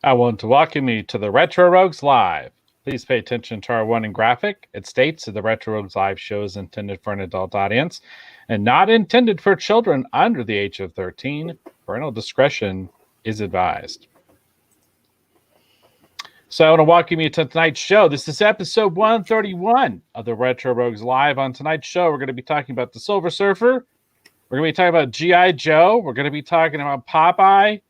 I want to welcome you to the Retro Rogues Live. Please pay attention to our warning graphic. It states that the Retro Rogues Live show is intended for an adult audience and not intended for children under the age of 13. Parental discretion is advised. So I want to welcome you to tonight's show. This is episode 131 of the Retro Rogues Live. On tonight's show, we're going to be talking about the Silver Surfer. We're going to be talking about G.I. Joe. We're going to be talking about Popeye,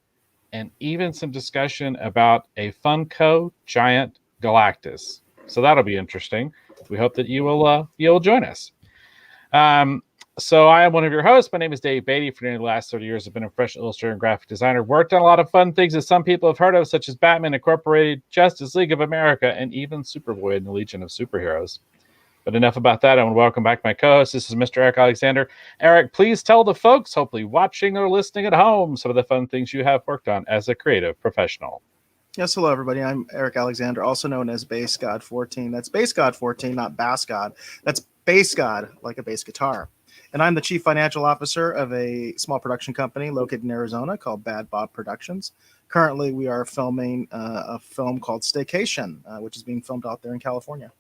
and even some discussion about a Funko Giant Galactus. So that'll be interesting. We hope that you'll join us. So I am one of your hosts. My name is Dave Beatty. For nearly the last 30 years, I've been a professional illustrator and graphic designer. Worked on a lot of fun things that some people have heard of, such as Batman Incorporated, Justice League of America, and even Superboy and the Legion of Superheroes. But enough about that. I want to welcome back my co-host. This is Mr. Eric Alexander. Eric, please tell the folks, hopefully watching or listening at home, some of the fun things you have worked on as a creative professional. Yes, hello, everybody. I'm Eric Alexander, also known as Bass God 14. That's Bass God 14, not Bass God. That's Bass God, like a bass guitar. And I'm the chief financial officer of a small production company located in Arizona called Bad Bob Productions. Currently, we are filming a film called Staycation, which is being filmed out there in California.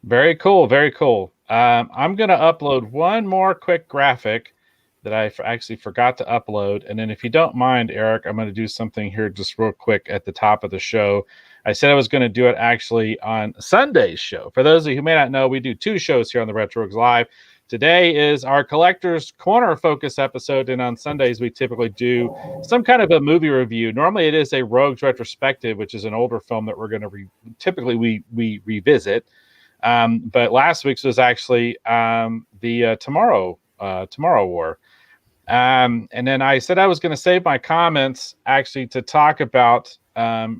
Very cool. Very cool. I'm going to upload one more quick graphic that I actually forgot to upload. And then if you don't mind, Eric, I'm going to do something here just real quick at the top of the show. I said I was going to do it actually on Sunday's show. For those of you who may not know, we do two shows here on the Retro Rogues Live. Today is our Collector's Corner focus episode, and on Sundays we typically do some kind of a movie review. Normally it is a Rogues retrospective, which is an older film that we're going to typically we revisit. But last week's was actually the Tomorrow War. And then I said I was going to save my comments actually to talk about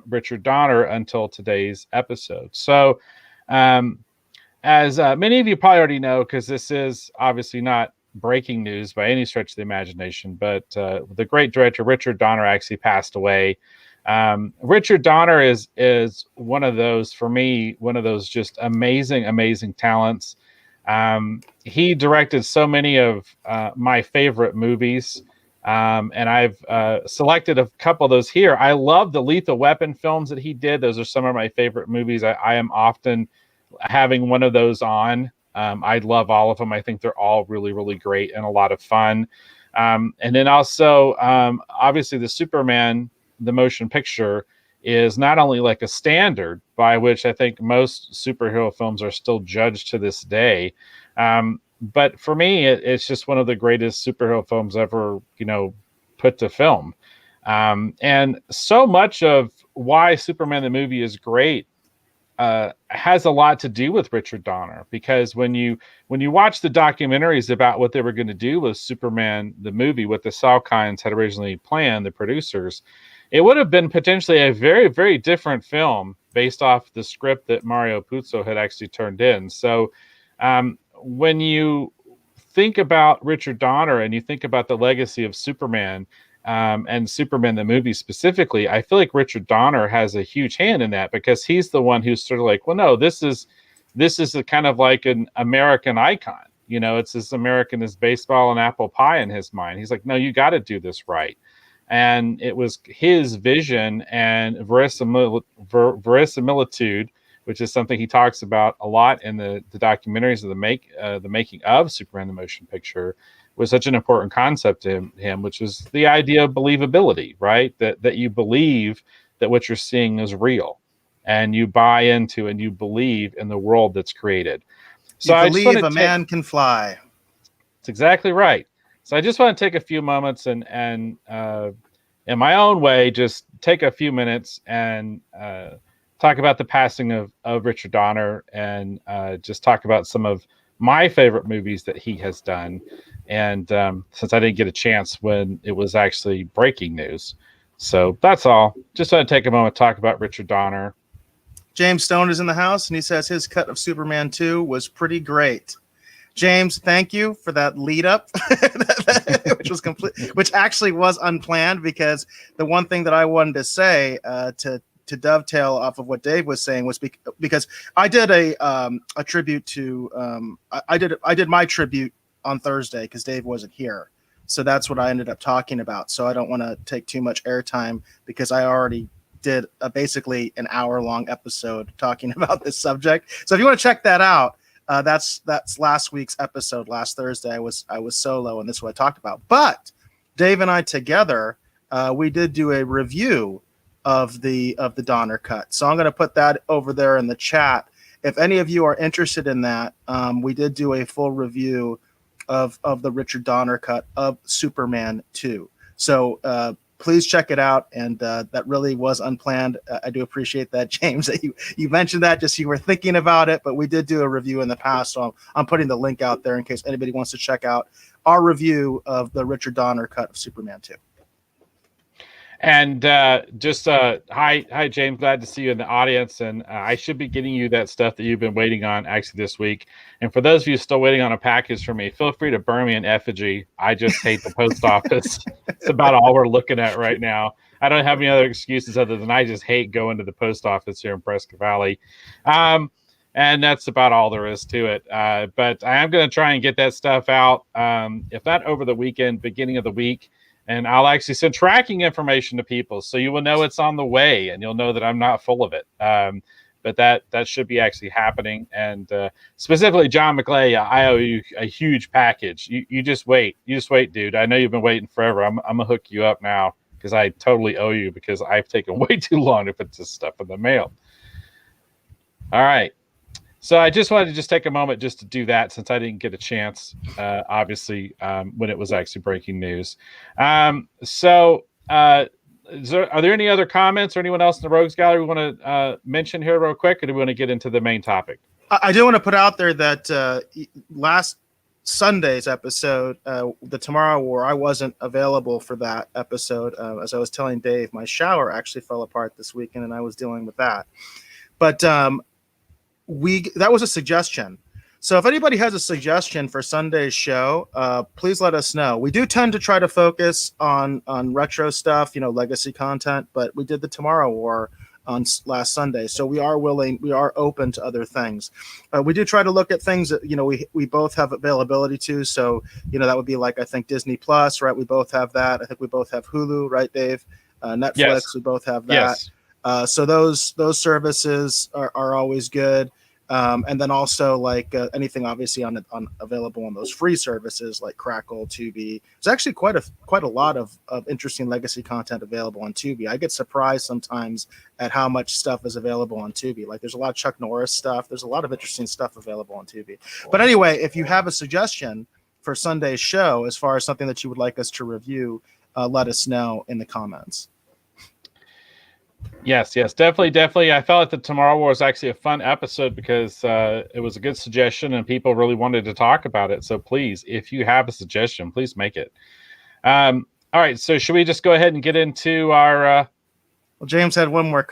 Richard Donner until today's episode. So as many of you probably already know, because this is obviously not breaking news by any stretch of the imagination, but the great director Richard Donner actually passed away. Richard Donner is one of those, for me, one of those just amazing talents. He directed so many of my favorite movies, and I've selected a couple of those here. I love the Lethal Weapon films that he did. Those are some of my favorite movies. I am often having one of those on. I love all of them. I think they're all really great and a lot of fun. And then also, obviously, the Superman, the motion picture, is not only like a standard by which I think most superhero films are still judged to this day, but for me, it's just one of the greatest superhero films ever, put to film. And so much of why Superman the movie is great has a lot to do with Richard Donner, because when you watch the documentaries about what they were going to do with Superman the movie, what the Salkinds had originally planned, the producers, it would have been potentially a very different film based off the script that Mario Puzo had actually turned in. So when you think about Richard Donner and you think about the legacy of Superman, and Superman the movie specifically, I feel like Richard Donner has a huge hand in that, because he's the one who's sort of like, well, no, this is a kind of like an American icon. It's as American as baseball and apple pie in his mind. He's like, no, you got to do this right. And it was his vision and verisimilitude, which is something he talks about a lot in the documentaries of the making of Superman the motion picture, was such an important concept to him, which was the idea of believability, right? That you believe that what you're seeing is real, and you buy into and you believe in the world that's created. So I believe a man can fly. That's exactly right. So I just want to take a few moments and in my own way, just take a few minutes and talk about the passing of Richard Donner, and just talk about some of my favorite movies that he has done. And since I didn't get a chance when it was actually breaking news. So that's all. Just want to take a moment to talk about Richard Donner. James Stone is in the house, and he says his cut of Superman 2 was pretty great. James, thank you for that lead up, which actually was unplanned, because the one thing that I wanted to say to dovetail off of what Dave was saying was because I did a tribute to I did my tribute on Thursday because Dave wasn't here. So that's what I ended up talking about. So I don't want to take too much airtime because I already did basically an hour-long episode talking about this subject. So if you want to check that out, that's last week's episode. Last Thursday, I was solo, and this is what I talked about. But Dave and I together, we did do a review of the Donner cut. So I'm going to put that over there in the chat. If any of you are interested in that, we did do a full review of the Richard Donner cut of Superman 2. So please check it out. And that really was unplanned. I do appreciate that, James, that you mentioned that, just you were thinking about it. But we did do a review in the past, so I'm putting the link out there in case anybody wants to check out our review of the Richard Donner cut of Superman 2. And hi, James. Glad to see you in the audience. And I should be getting you that stuff that you've been waiting on actually this week. And for those of you still waiting on a package from me, feel free to burn me an effigy. I just hate the post office. It's about all we're looking at right now. I don't have any other excuses other than I just hate going to the post office here in Prescott Valley. And that's about all there is to it. But I am going to try and get that stuff out. If not over the weekend, beginning of the week. And I'll actually send tracking information to people, so you will know it's on the way, and you'll know that I'm not full of it. But that should be actually happening. And specifically, John McClay, I owe you a huge package. You just wait. You just wait, dude. I know you've been waiting forever. I'm gonna hook you up now because I totally owe you because I've taken way too long to put this stuff in the mail. All right. So I just wanted to just take a moment just to do that since I didn't get a chance, obviously, when it was actually breaking news. Are there any other comments or anyone else in the Rogues Gallery we want to mention here real quick, or do we want to get into the main topic? I do want to put out there that last Sunday's episode, the Tomorrow War, I wasn't available for that episode. As I was telling Dave, my shower actually fell apart this weekend, and I was dealing with that. But that was a suggestion. So if anybody has a suggestion for Sunday's show, please let us know. We do tend to try to focus on retro stuff, legacy content, but we did the Tomorrow War on last Sunday. So we are open to other things. We do try to look at things that, we both have availability to. So, that would be like, I think Disney Plus, right? We both have that. I think we both have Hulu, right, Dave? Netflix, yes. We both have that. Yes. So those services are always good. And then also like anything obviously on available on those free services like Crackle, Tubi. There's actually quite a lot of interesting legacy content available on Tubi. I get surprised sometimes at how much stuff is available on Tubi. Like there's a lot of Chuck Norris stuff. There's a lot of interesting stuff available on Tubi. But anyway, if you have a suggestion for Sunday's show as far as something that you would like us to review, let us know in the comments. Yes, definitely. I felt like the Tomorrow War was actually a fun episode because it was a good suggestion and people really wanted to talk about it. So please, if you have a suggestion, please make it. All right, so should we just go ahead and get into our? Well, James had one more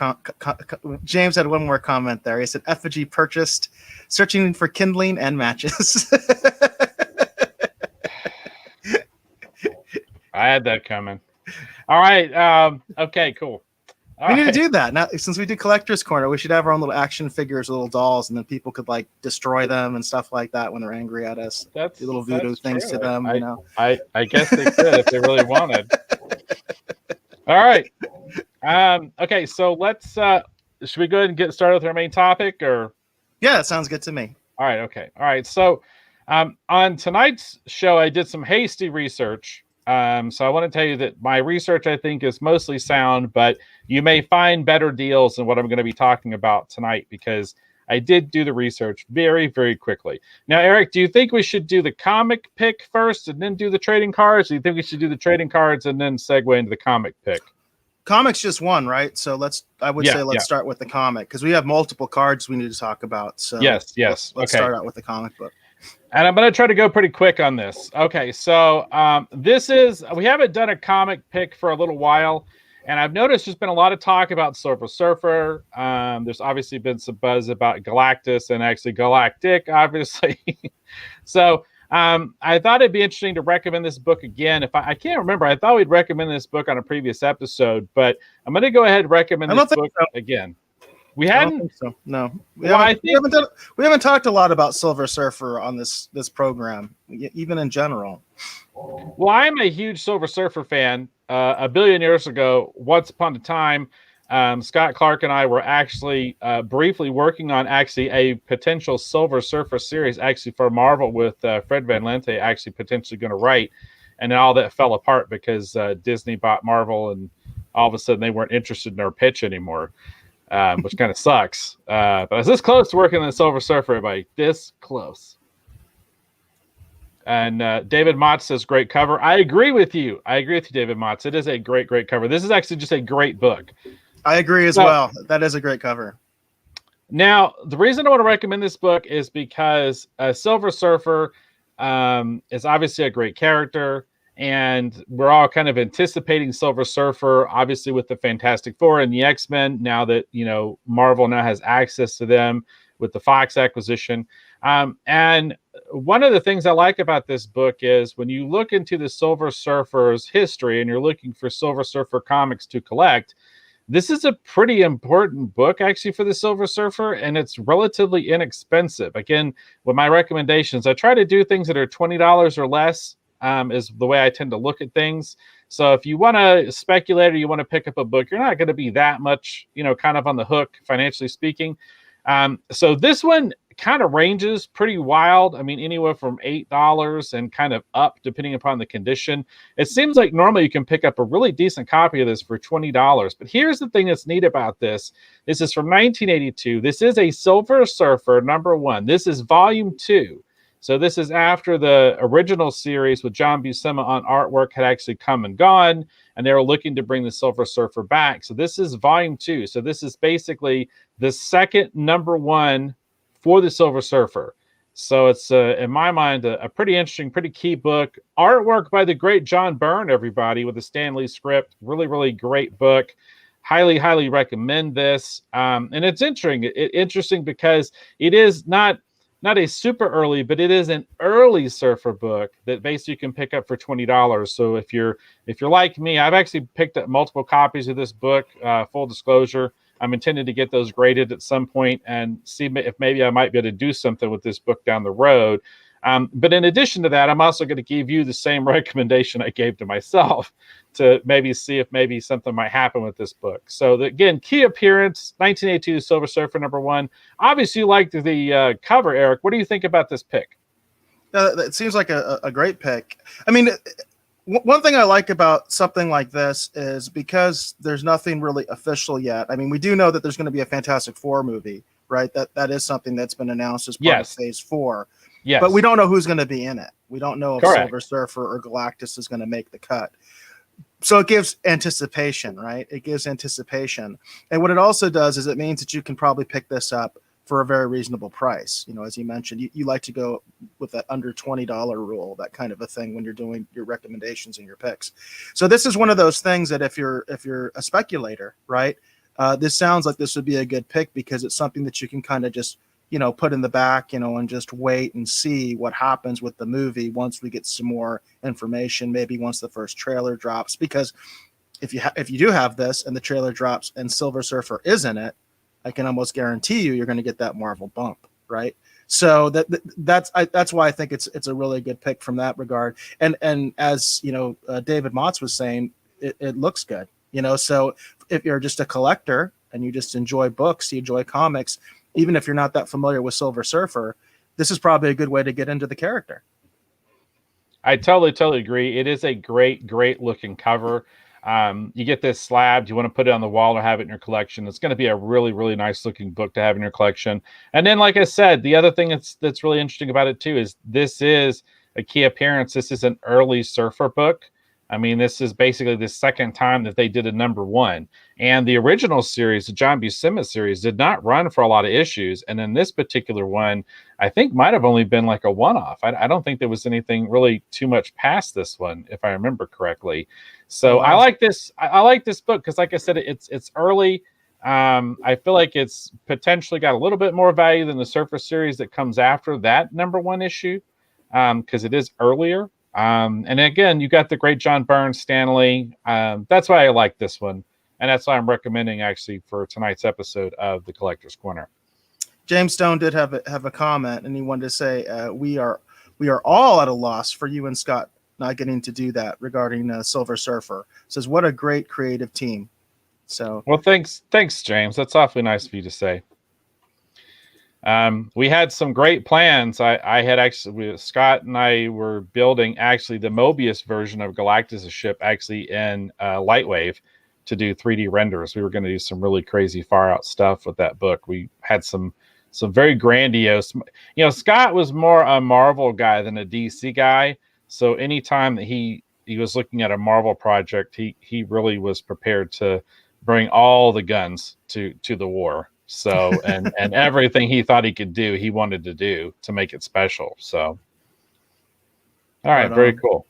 James had one more comment there. He said, "Effigy purchased, searching for kindling and matches." I had that coming. All right. Okay. Cool. We need to do that now. Since we do Collector's Corner, we should have our own little action figures, little dolls, and then people could like destroy them and stuff like that when they're angry at us. Do little voodoo things to them. I guess they could if they really wanted. All right. Okay. So let's. Should we go ahead and get started with our main topic, or? Yeah, that sounds good to me. All right. Okay. All right. So, on tonight's show, I did some hasty research. So I want to tell you that my research, I think, is mostly sound, but you may find better deals than what I'm going to be talking about tonight because I did do the research very, very quickly. Now, Eric, do you think we should do the comic pick first and then do the trading cards? Or do you think we should do the trading cards and then segue into the comic pick? Comic's just one, right? So let's start with the comic because we have multiple cards we need to talk about. So yes. Let's start out with the comic book. And I'm going to try to go pretty quick on this. Okay, so we haven't done a comic pick for a little while, and I've noticed there's been a lot of talk about Silver Surfer. There's obviously been some buzz about Galactus and actually Galactic, obviously. So I thought it'd be interesting to recommend this book again. If I can't remember, I thought we'd recommend this book on a previous episode, but I'm going to go ahead and recommend this book again. We I don't hadn't. think so. No, Well, I think we haven't talked a lot about Silver Surfer on this program, even in general. Well, I'm a huge Silver Surfer fan. A billion years ago, once upon a time, Scott Clark and I were actually briefly working on actually a potential Silver Surfer series, actually for Marvel, with Fred Van Lente actually potentially going to write, and then all that fell apart because Disney bought Marvel, and all of a sudden they weren't interested in our pitch anymore, which kind of sucks. But I was this close to working on the Silver Surfer, everybody. This close. And David Mott says, great cover. I agree with you. David Mott. It is a great, great cover. This is actually just a great book. I agree as well. That is a great cover. Now, the reason I want to recommend this book is because Silver Surfer is obviously a great character, and we're all kind of anticipating Silver Surfer, obviously with the Fantastic Four and the X-Men, now that, Marvel now has access to them with the Fox acquisition. And one of the things I like about this book is when you look into the Silver Surfer's history and you're looking for Silver Surfer comics to collect, this is a pretty important book actually for the Silver Surfer, and it's relatively inexpensive. Again, with my recommendations, I try to do things that are $20 or less, is the way I tend to look at things. So if you want to speculate or you want to pick up a book, you're not going to be that much, kind of on the hook, financially speaking. So this one kind of ranges pretty wild. I mean, anywhere from $8 and kind of up, depending upon the condition. It seems like normally you can pick up a really decent copy of this for $20. But here's the thing that's neat about this. This is from 1982. This is a Silver Surfer #1. This is volume 2. So this is after the original series with John Buscema on artwork had actually come and gone, and they were looking to bring the Silver Surfer back. So this is volume 2. So this is basically the second #1 for the Silver Surfer. So it's, in my mind, a pretty interesting, pretty key book. Artwork by the great John Byrne, everybody, with a Stan Lee script. Really, really great book. Highly, highly recommend this. And it's interesting because it is not a super early, but it is an early Surfer book that basically you can pick up for $20. So if you're like me, I've actually picked up multiple copies of this book. Full disclosure, I'm intending to get those graded at some point and see if maybe I might be able to do something with this book down the road. But in addition to that, I'm also going to give you the same recommendation I gave to myself to maybe see if maybe something might happen with this book. So again, key appearance, 1982 Silver Surfer #1. Obviously, you liked the cover, Eric. What do you think about this pick? It seems like a great pick. I mean, one thing I like about something like this is because there's nothing really official yet. I mean, we do know that there's going to be a Fantastic Four movie, right? That is something that's been announced as part of Phase 4. Yes. But we don't know who's going to be in it. We don't know if Correct. Silver Surfer or Galactus is going to make the cut. So it gives anticipation, right? It gives anticipation. And what it also does is it means that you can probably pick this up for a very reasonable price. As you mentioned, you like to go with that under $20 rule, that kind of a thing when you're doing your recommendations and your picks. So this is one of those things that if you're a speculator, right, this sounds like this would be a good pick because it's something that you can kind of just, put in the back, and just wait and see what happens with the movie once we get some more information, maybe once the first trailer drops. Because if you do have this and the trailer drops and Silver Surfer is in it, I can almost guarantee you're going to get that Marvel bump, right? So that's why I think it's a really good pick from that regard. And as David Motz was saying, it looks good. So if you're just a collector and you just enjoy books, you enjoy comics, even if you're not that familiar with Silver Surfer, this is probably a good way to get into the character. I totally agree. It is a great, great looking cover. You get this slabbed, you want to put it on the wall or have it in your collection. It's going to be a really, really nice looking book to have in your collection. And then, like I said, the other thing that's really interesting about it too is this is a key appearance. This is an early Surfer book. I mean, this is basically the second time that they did a #1. And the original series, the John Buscema series, did not run for a lot of issues. And then this particular one, I think might have only been like a one-off. I don't think there was anything really too much past this one, if I remember correctly. So I like this. I like this book because, like I said, it's early. I feel like it's potentially got a little bit more value than the Surfer series that comes after that #1 issue because it is earlier. And again, you got the great John Byrne, Stan Lee. That's why I like this one. and that's why I'm recommending actually for tonight's episode of the Collector's Corner. James Stone did have a comment, and he wanted to say we are all at a loss for you and Scott not getting to do that regarding Silver Surfer. Says what a great creative team. So well, thanks, James. That's awfully nice of you to say. We had some great plans. I had actually, Scott and I were building actually the Mobius version of Galactus' ship actually in Lightwave to do 3D renders. We were going to do some really crazy far out stuff with that book. We had some very grandiose, Scott was more a Marvel guy than a DC guy. So anytime that he was looking at a Marvel project, he really was prepared to bring all the guns to the war. So and everything he thought he could do, he wanted to do to make it special. So all right, very cool.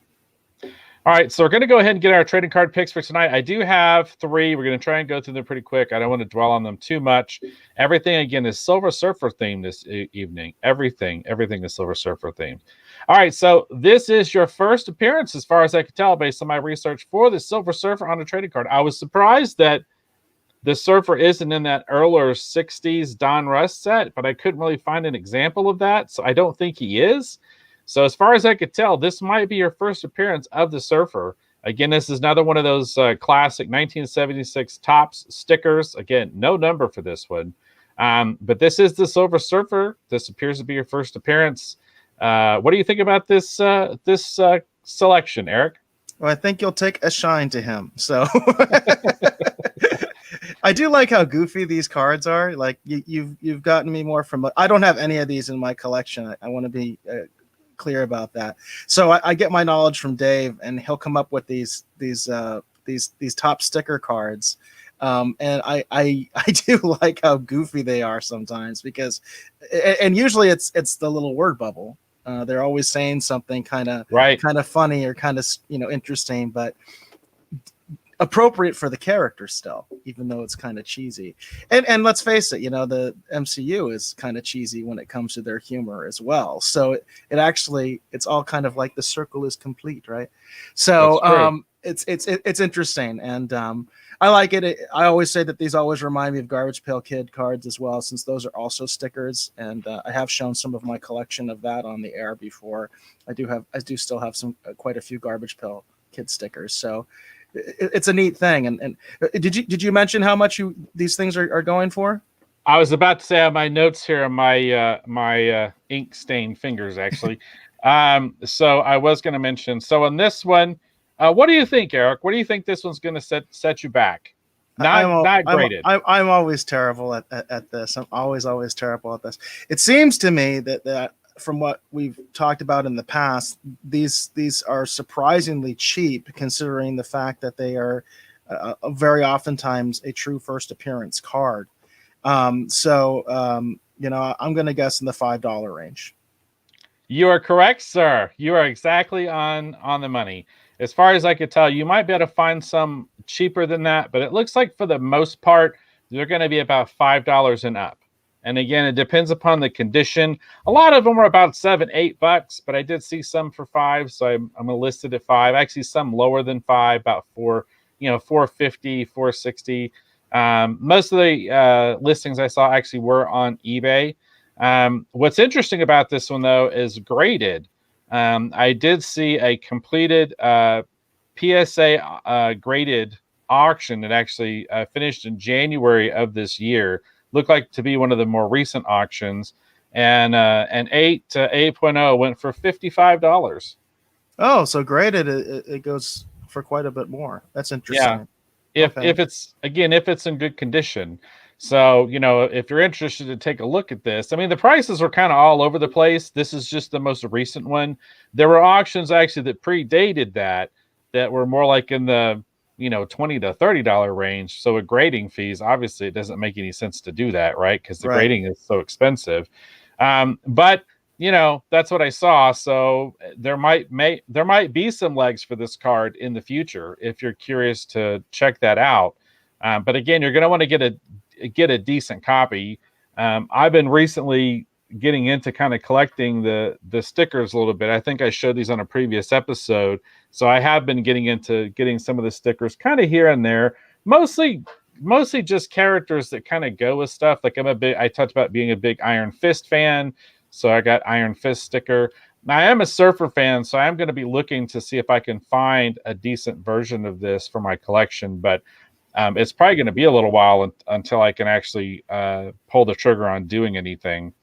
All right, so we're going to go ahead and get our trading card picks for tonight. I do have 3. We're going to try and go through them pretty quick. I don't want to dwell on them too much. Everything, again, is Silver Surfer themed this evening. Everything is Silver Surfer themed. All right, so this is your first appearance, as far as I could tell, based on my research, for the Silver Surfer on a trading card. I was surprised that the Surfer isn't in that earlier 60s Don Russ set, but I couldn't really find an example of that, so I don't think he is. So as far as I could tell, this might be your first appearance of the Surfer. Again, this is another one of those classic 1976 Topps stickers. Again, no number for this one. But this is the Silver Surfer. This appears to be your first appearance. What do you think about this selection, Eric? Well, I think you'll take a shine to him. So I do like how goofy these cards are. Like you've gotten me more from. I don't have any of these in my collection. I want to be clear about that. So I get my knowledge from Dave, and he'll come up with these top sticker cards. And I do like how goofy they are sometimes, because, and usually it's the little word bubble. They're always saying something kind of funny or kind of interesting, but appropriate for the character still, even though it's kind of cheesy. And let's face it, the MCU is kind of cheesy when it comes to their humor as well. So it's all kind of like the circle is complete, right? So it's interesting, and I like it. I always say that these always remind me of Garbage Pail Kid cards as well, since those are also stickers, and I have shown some of my collection of that on the air before. I do still have quite a few Garbage Pail Kid stickers. So it's a neat thing. And did you mention how much these things are going for? I was about to say on my notes here on my ink stained fingers, actually. So I was going to mention. So on this one, what do you think, Eric? What do you think this one's going to set you back? Not graded. I'm always terrible at this. I'm always terrible at this. It seems to me that from what we've talked about in the past, these are surprisingly cheap, considering the fact that they are very oftentimes a true first appearance card. I'm going to guess in the $5 range. You are correct, sir. You are exactly on the money. As far as I could tell, you might be able to find some cheaper than that, but it looks like for the most part, they're going to be about $5 and up. And again, it depends upon the condition. A lot of them are about $7-8, but I did see some for $5, so I'm listed at $5. Actually, some lower than $5, about $4.50, $4.60. Most of the listings I saw actually were on eBay. What's interesting about this one, though, is graded. I did see a completed PSA graded auction that actually finished in January of this year. Looked like to be one of the more recent auctions, and an 8 to 8.0 went for $55. Oh, so graded it goes for quite a bit more. That's interesting. Yeah, if it's in good condition. So if you're interested to take a look at this, I mean the prices are kind of all over the place. This is just the most recent one. There were auctions actually that predated that were more like in the $20 to $30 range. So with grading fees, obviously it doesn't make any sense to do that, right? Because the grading is so expensive. But that's what I saw. So there might be some legs for this card in the future if you're curious to check that out. But again, you're going to want to get a decent copy. I've been recently getting into kind of collecting the stickers a little bit. I think I showed these on a previous episode. So I have been getting into getting some of the stickers kind of here and there. Mostly just characters that kind of go with stuff. Like I talked about being a big Iron Fist fan, so I got Iron Fist sticker. Now, I am a Surfer fan, so I'm going to be looking to see if I can find a decent version of this for my collection. But it's probably going to be a little while until I can actually pull the trigger on doing anything.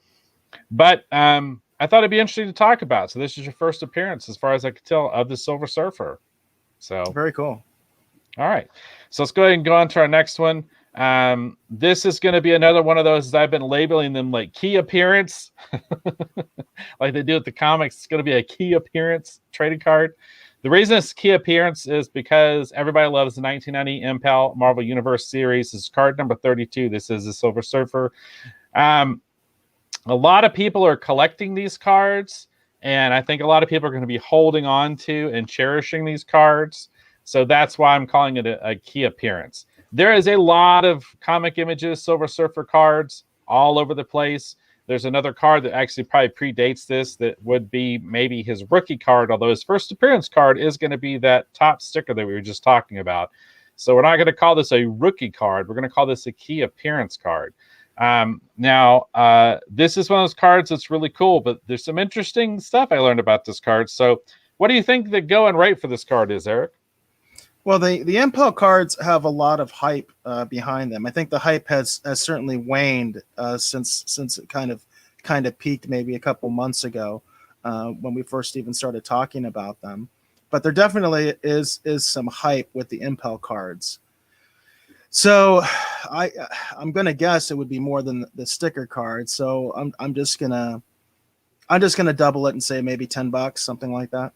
But I thought it'd be interesting to talk about. So this is your first appearance, as far as I could tell, of the Silver Surfer. So Very cool. all right. So let's go ahead and go on to our next one. This is going to be another one of those, I've been labeling them like key appearance, like they do at the comics. It's going to be a key appearance trading card. The reason it's key appearance is because everybody loves the 1990 Impel Marvel Universe series. This is card number 32. This is the Silver Surfer. A lot of people are collecting these cards, and I think a lot of people are going to be holding on to and cherishing these cards. So that's why I'm calling it a key appearance. There is a lot of comic images, Silver Surfer cards all over the place. There's another card that actually probably predates this that would be maybe his rookie card, although his first appearance card is going to be that top sticker that we were just talking about. So we're not going to call this a rookie card. We're going to call this a key appearance card. This is one of those cards that's really cool, but there's some interesting stuff I learned about this card. So what do you think the going rate for this card is, Eric? Well, the Impel cards have a lot of hype behind them. I think the hype has certainly waned since it kind of peaked maybe a couple months ago when we first even started talking about them. But there definitely is some hype with the Impel cards. So I'm gonna guess it would be more than the sticker card. So I'm just gonna double it and say maybe $10, something like that.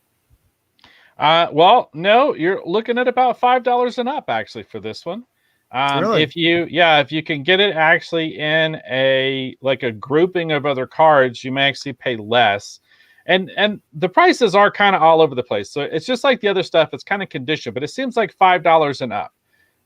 Well, no, you're looking at about $5 and up actually for this one. Really? If you can get it actually in a grouping of other cards, you may actually pay less. And the prices are kind of all over the place. So it's just like the other stuff, it's kind of conditioned, but it seems like $5 and up.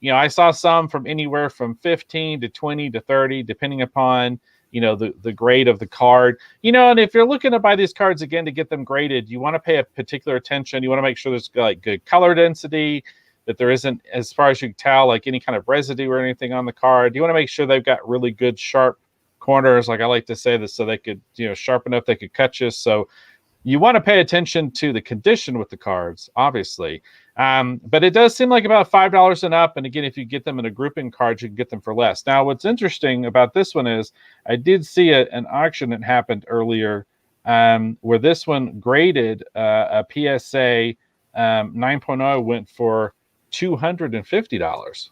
I saw some from anywhere from 15 to 20 to 30, depending upon the grade of the card. And if you're looking to buy these cards again to get them graded, you want to pay a particular attention. You want to make sure there's like good color density, that there isn't, as far as you can tell, like any kind of residue or anything on the card. You want to make sure they've got really good sharp corners, like I like to say this, so they could sharp enough they could cut you. So you want to pay attention to the condition with the cards, obviously. But it does seem like about $5 and up. And again, if you get them in a grouping card, you can get them for less. Now, what's interesting about this one is I did see an auction that happened earlier where this one graded a PSA 9.0 went for $250.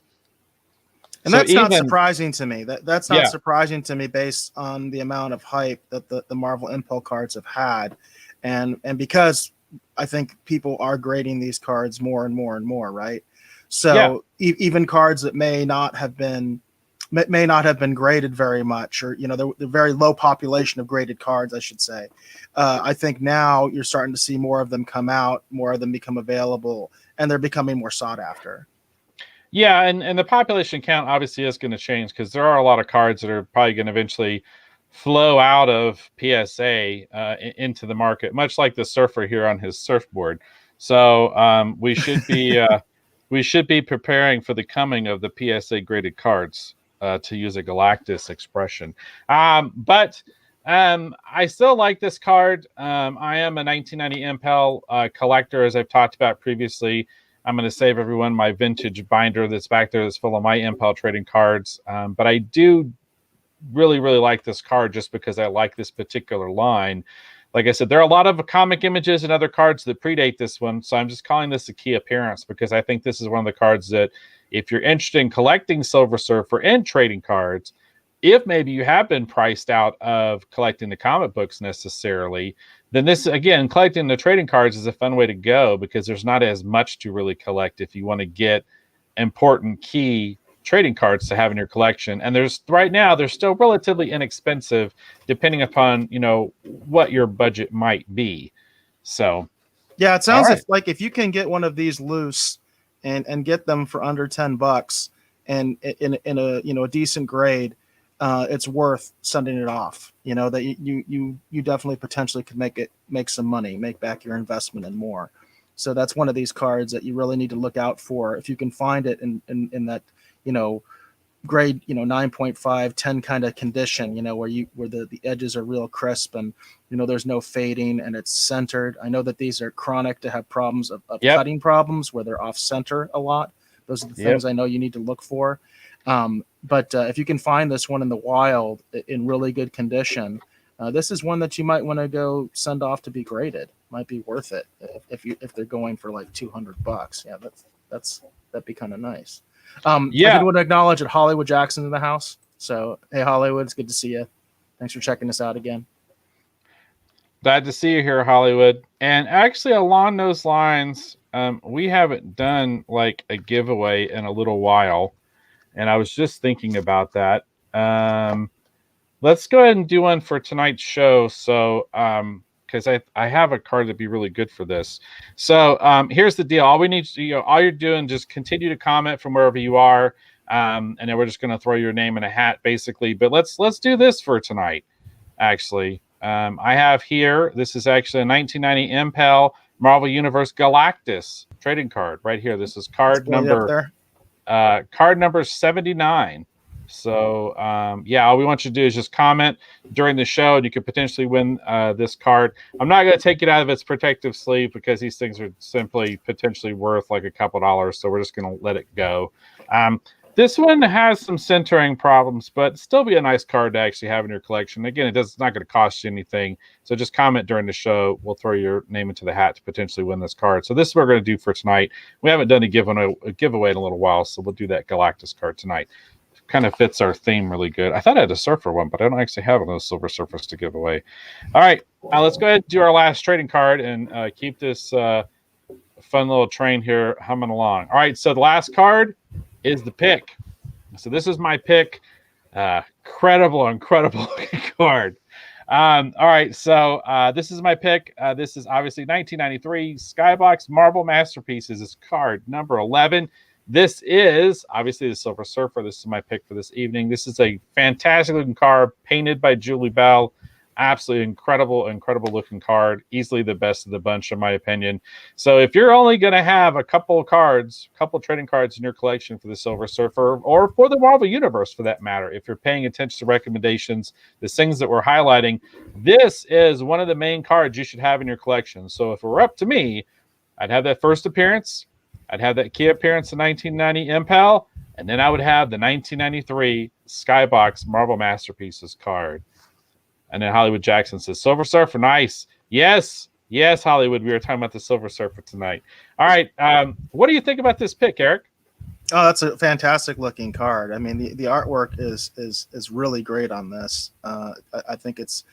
And that's not surprising to me. That's not surprising to me based on the amount of hype that the Marvel Impel cards have had. And because I think people are grading these cards more and more and more, right? So even cards that may not have been graded very much, or the very low population of graded cards, I should say. I think now you're starting to see more of them come out, more of them become available, and they're becoming more sought after. Yeah, and the population count obviously is going to change because there are a lot of cards that are probably going to eventually flow out of PSA into the market, much like the surfer here on his surfboard. So we should be preparing for the coming of the PSA graded cards, to use a Galactus expression. But I still like this card. I am a 1990 Impel collector, as I've talked about previously. I'm going to save everyone my vintage binder that's back there that's full of my Impel trading cards. But I do really, really like this card just because I like this particular line. Like I said, there are a lot of comic images and other cards that predate this one. So I'm just calling this a key appearance because I think this is one of the cards that if you're interested in collecting Silver Surfer and trading cards, if maybe you have been priced out of collecting the comic books necessarily, then this, again, collecting the trading cards is a fun way to go because there's not as much to really collect if you want to get important key trading cards to have in your collection. And right now they're still relatively inexpensive depending upon what your budget might be. So yeah, it sounds like if you can get one of these loose and get them for under $10 and in a decent grade, it's worth sending it off. That you definitely potentially could make some money, make back your investment and more. So that's one of these cards that you really need to look out for. If you can find it in that, grade, 9.5, 10 kind of condition, where the edges are real crisp and, there's no fading and it's centered. I know that these are chronic to have problems of Yep. cutting problems where they're off center a lot. Those are the things I know you need to look for. But if you can find this one in the wild in really good condition, this is one that you might want to go send off to be graded. Might be worth it if they're going for like $200. Yeah, that'd be kind of nice. I did want to acknowledge that Hollywood Jackson's in the house. So hey, Hollywood, it's good to see you. Thanks for checking us out again. Glad to see you here, Hollywood. And actually, along those lines, we haven't done like a giveaway in a little while, and I was just thinking about that. Let's go ahead and do one for tonight's show. So, because I have a card that'd be really good for this. So, here's the deal. All we need to, all you're doing, just continue to comment from wherever you are, and then we're just going to throw your name in a hat, basically. But let's do this for tonight. Actually, I have here. This is actually a 1990 Impel Marvel Universe Galactus trading card right here. This is card number 79. So, all we want you to do is just comment during the show, and you could potentially win this card. I'm not going to take it out of its protective sleeve because these things are simply potentially worth like a couple dollars. So we're just going to let it go. This one has some centering problems, but still be a nice card to actually have in your collection. Again, it's not going to cost you anything. So just comment during the show. We'll throw your name into the hat to potentially win this card. So this is what we're going to do for tonight. We haven't done a giveaway in a little while, so we'll do that Galactus card tonight. Kind of fits our theme really good. I thought I had a Surfer one, but I don't actually have one of those Silver Surfers to give away. All right, let's go ahead and do our last trading card and keep this fun little train here humming along. All right, so the last card is the pick. So this is my pick. Incredible card. All right, so this is my pick. This is obviously 1993 Skybox Marvel Masterpieces. This card number 11. This is obviously the Silver Surfer. This is my pick for this evening. This is a fantastic looking card painted by Julie Bell. Absolutely incredible looking card. Easily the best of the bunch, in my opinion. So if you're only going to have a couple trading cards in your collection for the Silver Surfer, or for the Marvel Universe for that matter, if you're paying attention to recommendations, the things that we're highlighting, this is one of the main cards you should have in your collection. So if it were up to me, I'd have that first appearance. I'd have that key appearance in 1990 Impel, and then I would have the 1993 Skybox Marvel Masterpieces card. And then Hollywood Jackson says, Silver Surfer, nice. Yes, Hollywood. We were talking about the Silver Surfer tonight. All right. What do you think about this pick, Eric? Oh, that's a fantastic looking card. I mean, the artwork is really great on this. I think it's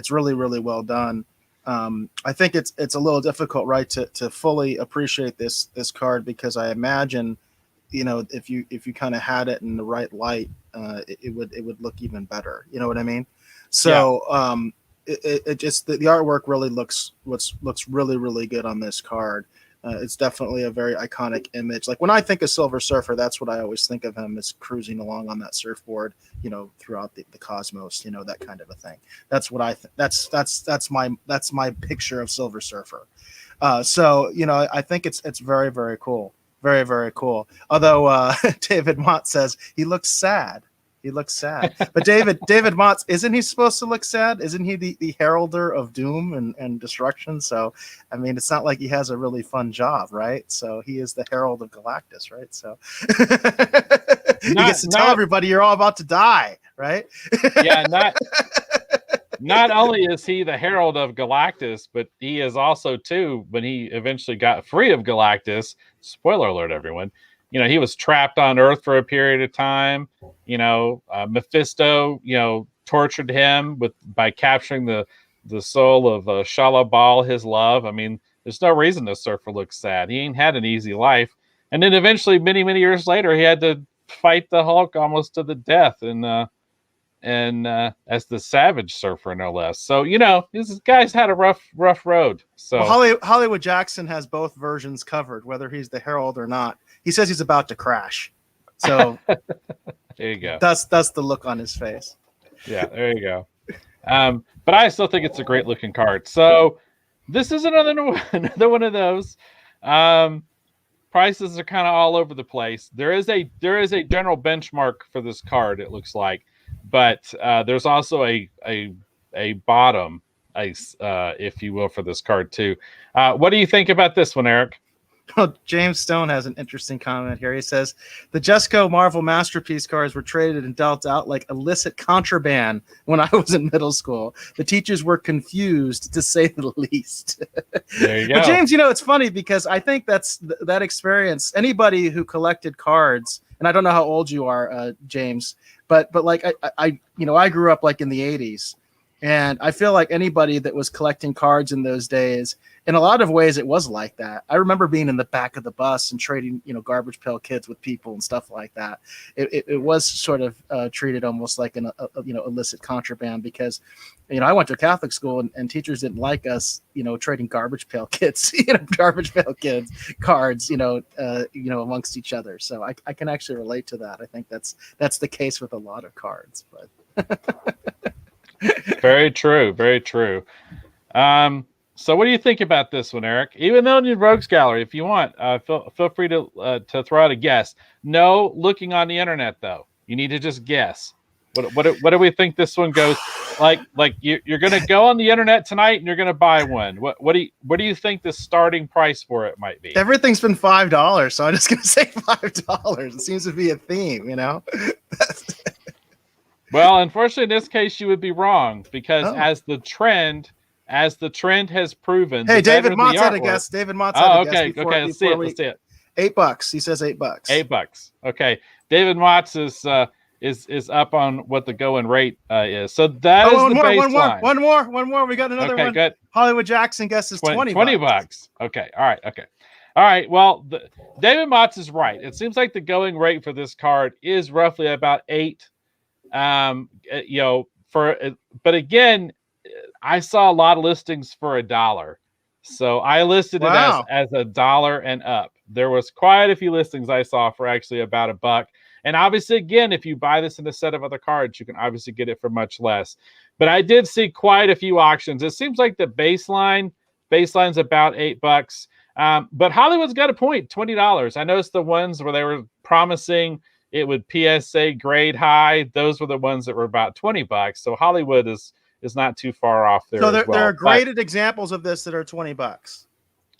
really, really well done. I think it's a little difficult, right, to fully appreciate this card, because I imagine, if you kind of had it in the right light, it would look even better. You know what I mean? So it just the artwork really looks really, really good on this card. It's definitely a very iconic image. Like when I think of Silver Surfer, that's what I always think of him, as cruising along on that surfboard, throughout the cosmos, that kind of a thing. That's what that's my picture of Silver Surfer. So I think it's very, very cool. Very, very cool. Although David Mott says he looks sad. He looks sad. But David Mott, isn't he supposed to look sad? Isn't he the heralder of doom and destruction? So, I mean, it's not like he has a really fun job, right? So he is the herald of Galactus, right? So he gets to tell everybody you're all about to die, right? Yeah, not only is he the herald of Galactus, but he is also, too, when he eventually got free of Galactus, spoiler alert, everyone, he was trapped on Earth for a period of time. Mephisto, tortured him by capturing the soul of Shalabal, his love. I mean, there's no reason the Surfer looks sad. He ain't had an easy life. And then eventually, many, many years later, he had to fight the Hulk almost to the death, and as the Savage Surfer, no less. So, this guy's had a rough road. So Hollywood Jackson has both versions covered, whether he's the herald or not. He says he's about to crash. So there you go. That's the look on his face. Yeah, there you go. But I still think it's a great looking card. So this is another one of those. Prices are kind of all over the place. There is a general benchmark for this card, it looks like, but there's also a bottom ice, if you will, for this card too. What do you think about this one, Eric? Well, James Stone has an interesting comment here. He says the Jesco Marvel Masterpiece cards were traded and dealt out like illicit contraband when I was in middle school. The teachers were confused, to say the least. There you go. But James, you know, it's funny because I think that's that experience. Anybody who collected cards, and I don't know how old you are, James, but like I you know, I grew up like in the 80s. And I feel like anybody that was collecting cards in those days, in a lot of ways, it was like that. I remember being in the back of the bus and trading, you know, garbage pail kids with people and stuff like that. It was sort of treated almost like an you know, illicit contraband because, you know, I went to a Catholic school and teachers didn't like us, you know, trading garbage pail kids, you know, garbage pail kids cards, you know, amongst each other. So I can actually relate to that. I think that's the case with a lot of cards, but. Very true. Very true. So what do you think about this one, Eric? Even though in Rogues Gallery, if you want, feel free to throw out a guess. No looking on the internet, though. You need to just guess. What do we think this one goes? Like you're going to go on the internet tonight and you're going to buy one. What do you think the starting price for it might be? Everything's been $5, so I'm just going to say $5. It seems to be a theme, you know. Well, unfortunately, in this case, you would be wrong because as the trend has proven. Hey, David Mott's had a guess. David Mott's had a guess. Okay. Let's see it. $8. He says $8. $8. Okay. David Mott's is up on what the going rate is. So that is the baseline. One more. We got another one. Okay, good. Hollywood Jackson guesses $20. $20. Okay. All right. Well, David Mott's is right. It seems like the going rate for this card is roughly about $8. You know, but again, I saw a lot of listings for $1, so I listed it as $1 and up. There was quite a few listings I saw for actually about $1, and obviously, again, if you buy this in a set of other cards, you can obviously get it for much less. But I did see quite a few auctions. It seems like the baseline's about $8. But Hollywood's got a point, $20. I noticed the ones where they were promising it would PSA grade high. Those were the ones that were about $20. So Hollywood is not too far off there. So there are graded examples of this that are $20.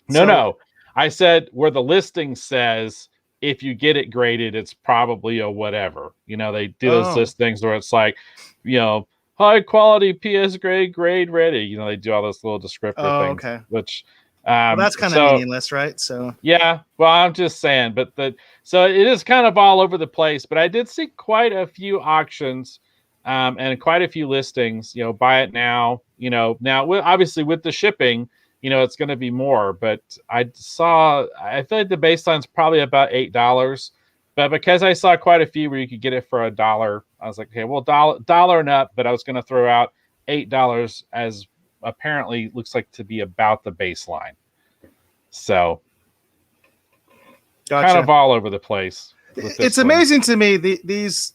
No. I said where the listing says if you get it graded, it's probably a whatever. You know, they do those listings where it's like, you know, high quality PS grade ready. You know, they do all those little descriptor things. Okay. Which well, that's kind of meaningless, right? So yeah, well, I'm just saying, so it is kind of all over the place. But I did see quite a few auctions, and quite a few listings. You know, buy it now. You know, now obviously with the shipping, you know, it's going to be more. But I feel like the baseline's probably about $8. But because I saw quite a few where you could get it for $1, I was like, okay, well, dollar and up. But I was going to throw out $8 as apparently looks like to be about the baseline. So kind of all over the place. It's amazing to me these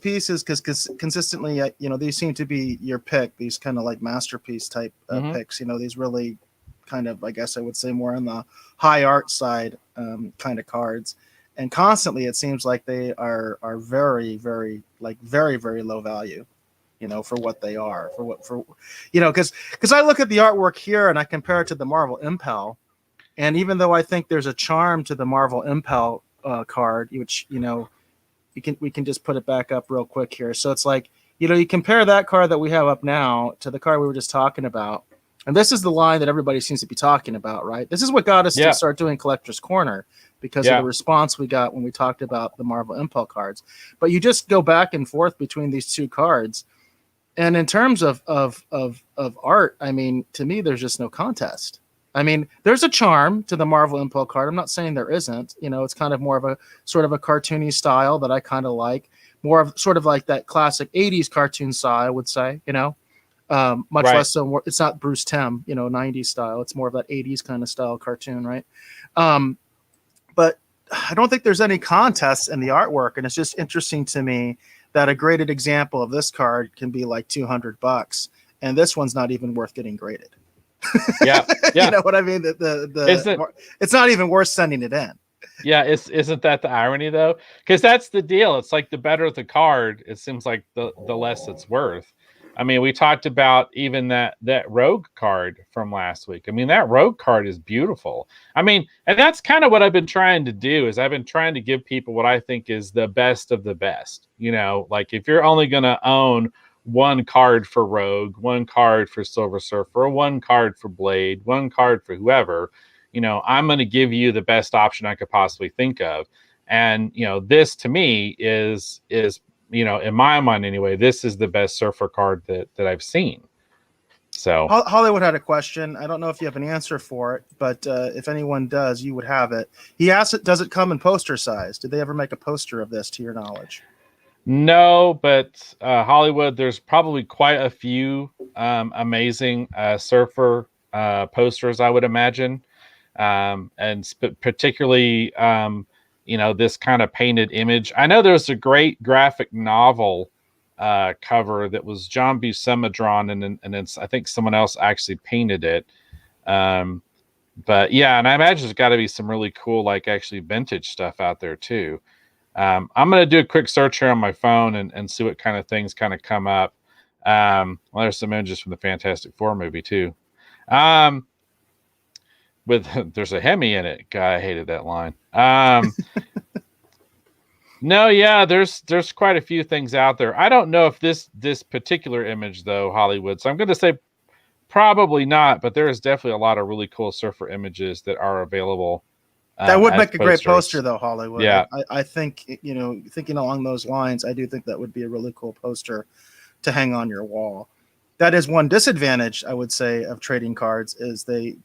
pieces because consistently, you know, these seem to be your pick. These kind of like masterpiece type picks. You know, these really kind of, I guess I would say, more on the high art side kind of cards. And constantly, it seems like they are very, very low value. You know, for what they are, you know, because I look at the artwork here and I compare it to the Marvel Impel, and even though I think there's a charm to the Marvel Impel card, which, you know, we can just put it back up real quick here. So it's like, you know, you compare that card that we have up now to the card we were just talking about, and this is the line that everybody seems to be talking about, right? This is what got us to start doing Collector's Corner because of the response we got when we talked about the Marvel Impel cards. But you just go back and forth between these two cards. And in terms of art, I mean, to me, there's just no contest. I mean, there's a charm to the Marvel Impel card. I'm not saying there isn't. You know, it's kind of more of a sort of a cartoony style that I kind of like. More of sort of like that classic 80s cartoon style, I would say, you know. Much less so. It's not Bruce Timm, you know, 90s style. It's more of that 80s kind of style cartoon, right? But I don't think there's any contest in the artwork. And it's just interesting to me that a graded example of this card can be like $200, and this one's not even worth getting graded. Yeah, You yeah. know what I mean? Isn't It's not even worth sending it in. Yeah, isn't that the irony though? Because that's the deal. It's like the better the card, it seems like the less it's worth. I mean, we talked about even that rogue card from last week. I mean, that rogue card is beautiful. I mean, and that's kind of what I've been trying to do is I've been trying to give people what I think is the best of the best. You know, like if you're only going to own one card for rogue, one card for silver surfer, one card for blade, one card for whoever, you know, I'm going to give you the best option I could possibly think of. And, you know, this to me is, you know, in my mind anyway, this is the best surfer card that I've seen. So Hollywood had a question. I don't know if you have an answer for it, but if anyone does, you would have it. He asked it, does it come in poster size? Did they ever make a poster of this to your knowledge? no, but Hollywood, there's probably quite a few amazing surfer posters, I would imagine. And particularly, you know, this kind of painted image. I know there's a great graphic novel cover that was John Buscema drawn, and it's, I think someone else actually painted it. Um, but yeah, and I imagine there's got to be some really cool, like actually vintage stuff out there too. I'm going to do a quick search here on my phone and see what kind of things kind of come up. Well, there's some images from the Fantastic Four movie too. With there's a Hemi in it. God, I hated that line. No, yeah, there's quite a few things out there. I don't know if this particular image though, Hollywood. So I'm going to say probably not, but there is definitely a lot of really cool surfer images that are available. That would as make a great posters. poster, though, Hollywood. Yeah. I think, you know, thinking along those lines, I do think that would be a really cool poster to hang on your wall. That is one disadvantage, I would say, of trading cards is they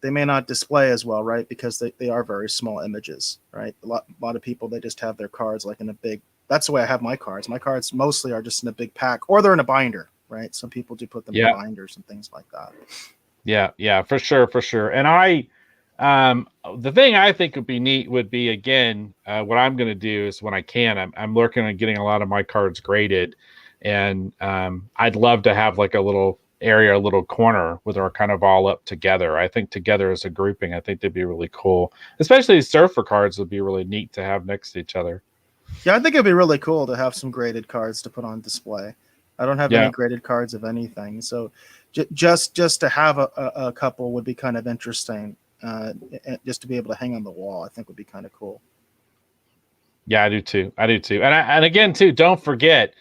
may not display as well, right? Because they are very small images, right? A lot of people, they just have their cards like in a big, that's the way I have my cards. My cards mostly are just in a big pack or they're in a binder, right? Some people do put them in binders and things like that. Yeah, for sure. And the thing I think would be neat would be, again, what I'm going to do is when I can, I'm working on getting a lot of my cards graded, and I'd love to have like a little area, a little corner where they're kind of all up together. I think together as a grouping, I think they'd be really cool. Especially surfer cards would be really neat to have next to each other. Yeah, I think it'd be really cool to have some graded cards to put on display. I don't have any graded cards of anything, so just to have a couple would be kind of interesting. Just to be able to hang on the wall, I think would be kind of cool. Yeah, I do too. And again too, don't forget,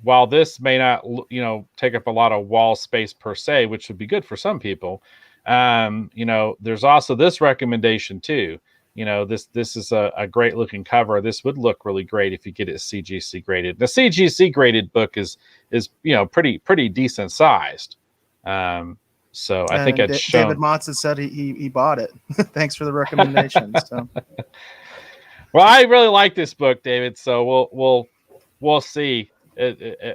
while this may not, you know, take up a lot of wall space per se, which would be good for some people, you know, there's also this recommendation too. You know, this is a great looking cover. This would look really great if you get it CGC graded. The CGC graded book is you know pretty decent sized. So I think David Motson said he bought it. Thanks for the recommendation. So. Well, I really like this book, David. So we'll see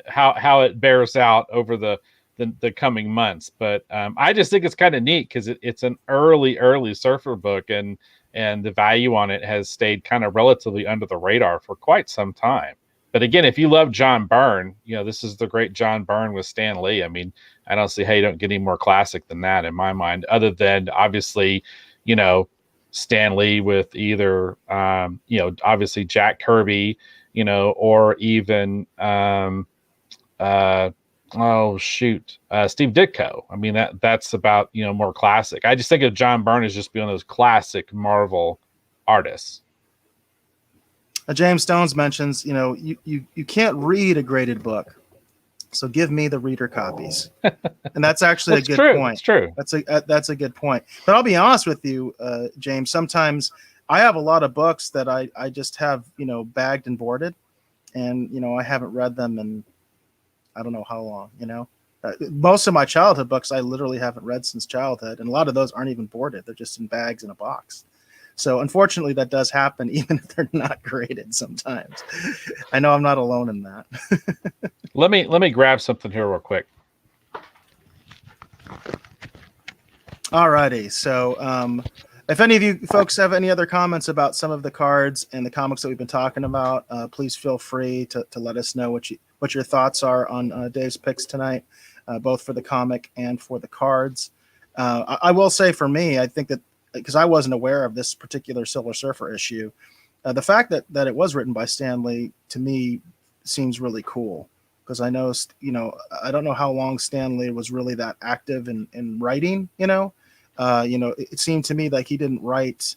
how it bears out over the coming months. But I just think it's kind of neat because it's an early surfer book, and the value on it has stayed kind of relatively under the radar for quite some time. But again, if you love John Byrne, you know, this is the great John Byrne with Stan Lee. I mean, I don't see how you don't get any more classic than that in my mind, other than obviously, you know, Stan Lee with either, you know, obviously Jack Kirby, you know, or even, Steve Ditko. I mean, that's about, you know, more classic. I just think of John Byrne as just being those classic Marvel artists. James Stones mentions, you know, you can't read a graded book, so give me the reader copies, and that's actually a good point. It's true. That's a good point. But I'll be honest with you, James. Sometimes I have a lot of books that I just have, you know, bagged and boarded, and you know I haven't read them in I don't know how long. You know, most of my childhood books I literally haven't read since childhood, and a lot of those aren't even boarded; they're just in bags in a box. So unfortunately, that does happen, even if they're not graded sometimes. I know I'm not alone in that. Let me grab something here real quick. All righty. So if any of you folks have any other comments about some of the cards and the comics that we've been talking about, please feel free to let us know what your thoughts are on Dave's picks tonight. both for the comic and for the cards. I will say for me, I think that because I wasn't aware of this particular Silver Surfer issue, the fact that it was written by Stan Lee to me seems really cool, because I know, I don't know how long Stan Lee was really that active in writing. It seemed to me like he didn't write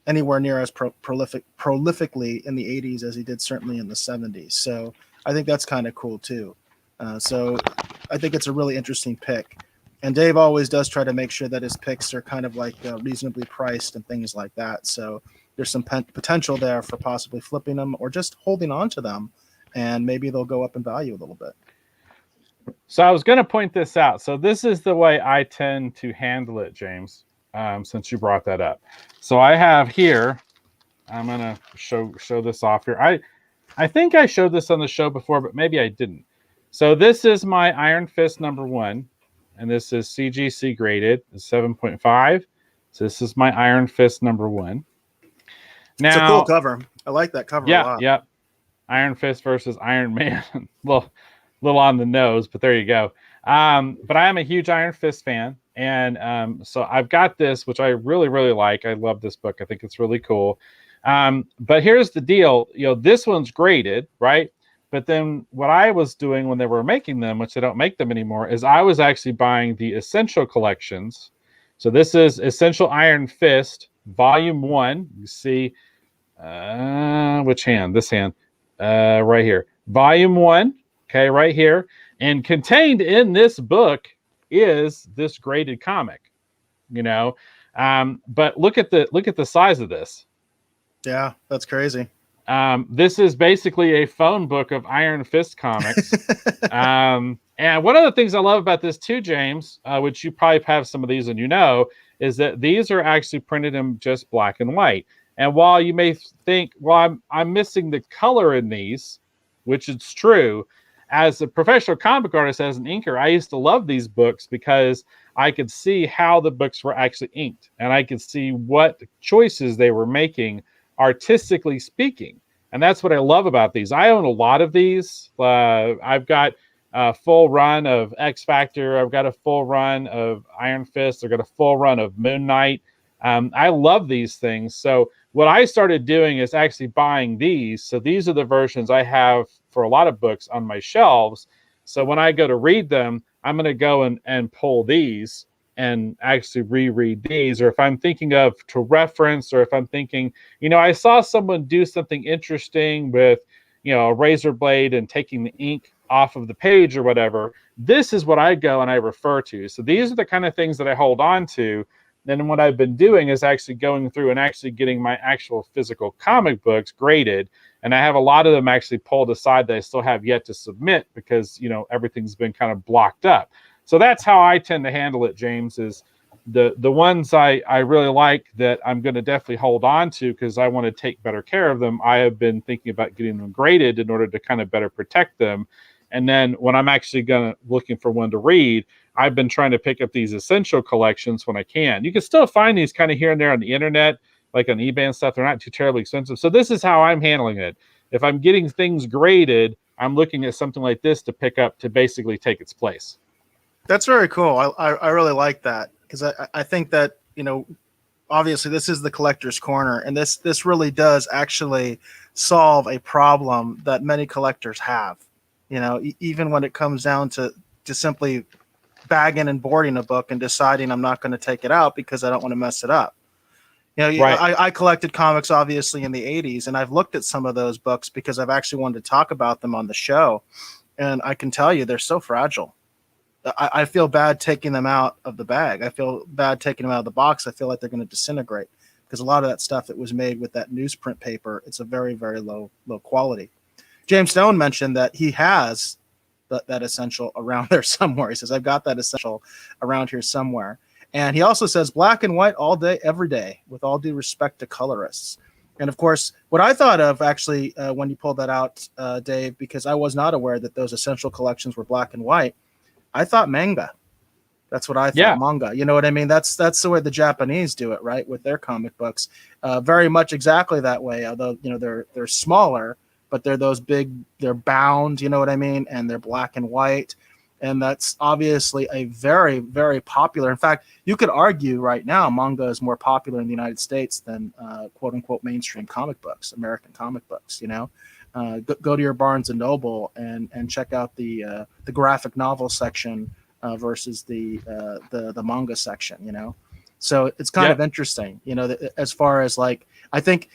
anywhere near as prolifically in the 80s as he did certainly in the 70s. So I think that's kind of cool too. So I think it's a really interesting pick. And Dave always does try to make sure that his picks are kind of like reasonably priced and things like that. So there's some potential there for possibly flipping them or just holding on to them, and maybe they'll go up in value a little bit. So I was going to point this out. So this is the way I tend to handle it, James, since you brought that up. So I have here, I'm going to show this off here. I think I showed this on the show before, but maybe I didn't. So this is my Iron Fist #1, and this is CGC graded, 7.5. So this is my Iron Fist #1. Now, it's a cool cover. I like that cover a lot. Yeah. Iron Fist versus Iron Man. little on the nose, but there you go. But I am a huge Iron Fist fan. And so I've got this, which I really, really like. I love this book. I think it's really cool. But here's the deal. This one's graded, right? But then what I was doing when they were making them, which they don't make them anymore, is I was actually buying the Essential collections. So this is Essential Iron Fist, Volume 1. You see, which hand? This hand, right here. Volume 1, okay, right here. And contained in this book is this graded comic, But look at the size of this. Yeah, that's crazy. This is basically a phone book of Iron Fist comics. And one of the things I love about this too, James, which you probably have some of these and is that these are actually printed in just black and white. And while you may think, well, I'm missing the color in these, which is true, as a professional comic artist, as an inker, I used to love these books because I could see how the books were actually inked, and I could see what choices they were making, artistically speaking. And that's what I love about these. I own a lot of these. I've got a full run of X Factor. I've got a full run of Iron Fist. I've got a full run of Moon Knight. I love these things. So what I started doing is actually buying these. So these are the versions I have for a lot of books on my shelves. So when I go to read them, I'm going to go and pull these and actually reread these. Or if I'm thinking of to reference, or if I'm thinking, I saw someone do something interesting with, a razor blade and taking the ink off of the page or whatever, this is what I go and I refer to. So these are the kind of things that I hold on to. Then what I've been doing is actually going through and actually getting my actual physical comic books graded. And I have a lot of them actually pulled aside that I still have yet to submit because, everything's been kind of blocked up. So that's how I tend to handle it, James, is the ones I really like that I'm going to definitely hold on to because I want to take better care of them. I have been thinking about getting them graded in order to kind of better protect them. And then when I'm actually looking for one to read, I've been trying to pick up these Essential collections when I can. You can still find these kind of here and there on the internet, like on eBay and stuff. They're not too terribly expensive. So this is how I'm handling it. If I'm getting things graded, I'm looking at something like this to pick up to basically take its place. That's very cool. I really like that because I think that, obviously this is the collector's corner, and this really does actually solve a problem that many collectors have. Even when it comes down to simply bagging and boarding a book and deciding I'm not going to take it out because I don't want to mess it up. Right. I collected comics obviously in the 80s, and I've looked at some of those books because I've actually wanted to talk about them on the show. And I can tell you they're so fragile. I feel bad taking them out of the bag. I feel bad taking them out of the box. I feel like they're going to disintegrate because a lot of that stuff that was made with that newsprint paper, it's a very, very low quality. James Stone mentioned that he has that Essential around there somewhere. He says, I've got that Essential around here somewhere. And he also says black and white all day, every day, with all due respect to colorists. And of course, what I thought of actually when you pulled that out, Dave, because I was not aware that those Essential collections were black and white, I thought manga. That's what I thought, yeah. Manga. You know what I mean? That's the way the Japanese do it, right? With their comic books. Very much exactly that way, although, they're smaller, but they're those big, they're bound, you know what I mean? And they're black and white. And that's obviously a very, very popular. In fact, you could argue right now manga is more popular in the United States than quote unquote mainstream comic books, American comic books. Go to your Barnes and Noble and check out the graphic novel section versus the manga section. So it's kind of interesting. As far as like, I think,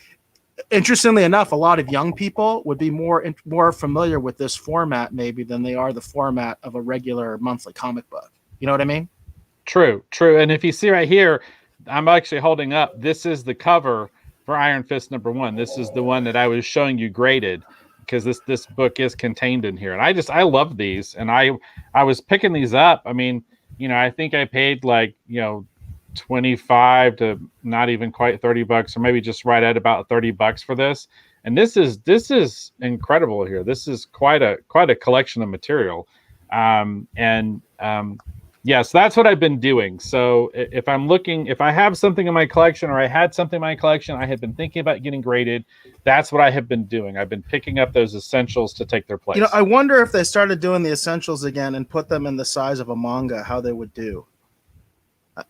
interestingly enough, a lot of young people would be more familiar with this format maybe than they are the format of a regular monthly comic book. You know what I mean? True. And if you see right here, I'm actually holding up. This is the cover for Iron Fist #1. This is the one that I was showing you graded, because this book is contained in here, and I love these, and I was picking these up. I mean, I think I paid like 25 to not even quite $30, or maybe just right at about $30 for this. And this is incredible here. This is quite a collection of material. Yeah, so that's what I've been doing. So if I have something in my collection, or I had something in my collection I had been thinking about getting graded, that's what I have been doing. I've been picking up those essentials to take their place. I wonder if they started doing the essentials again and put them in the size of a manga, how they would do.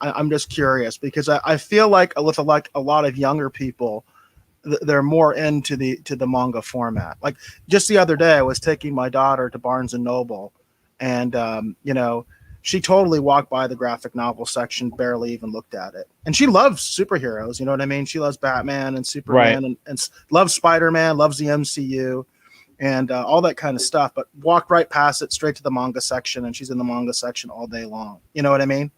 I'm just curious, because I feel like with a lot of younger people, they're more into the manga format. Like just the other day, I was taking my daughter to Barnes and Noble, and she totally walked by the graphic novel section, barely even looked at it. And she loves superheroes, you know what I mean? She loves Batman and Superman, right. and loves Spider-Man, loves the MCU, and all that kind of stuff. But walked right past it, straight to the manga section, and she's in the manga section all day long. You know what I mean?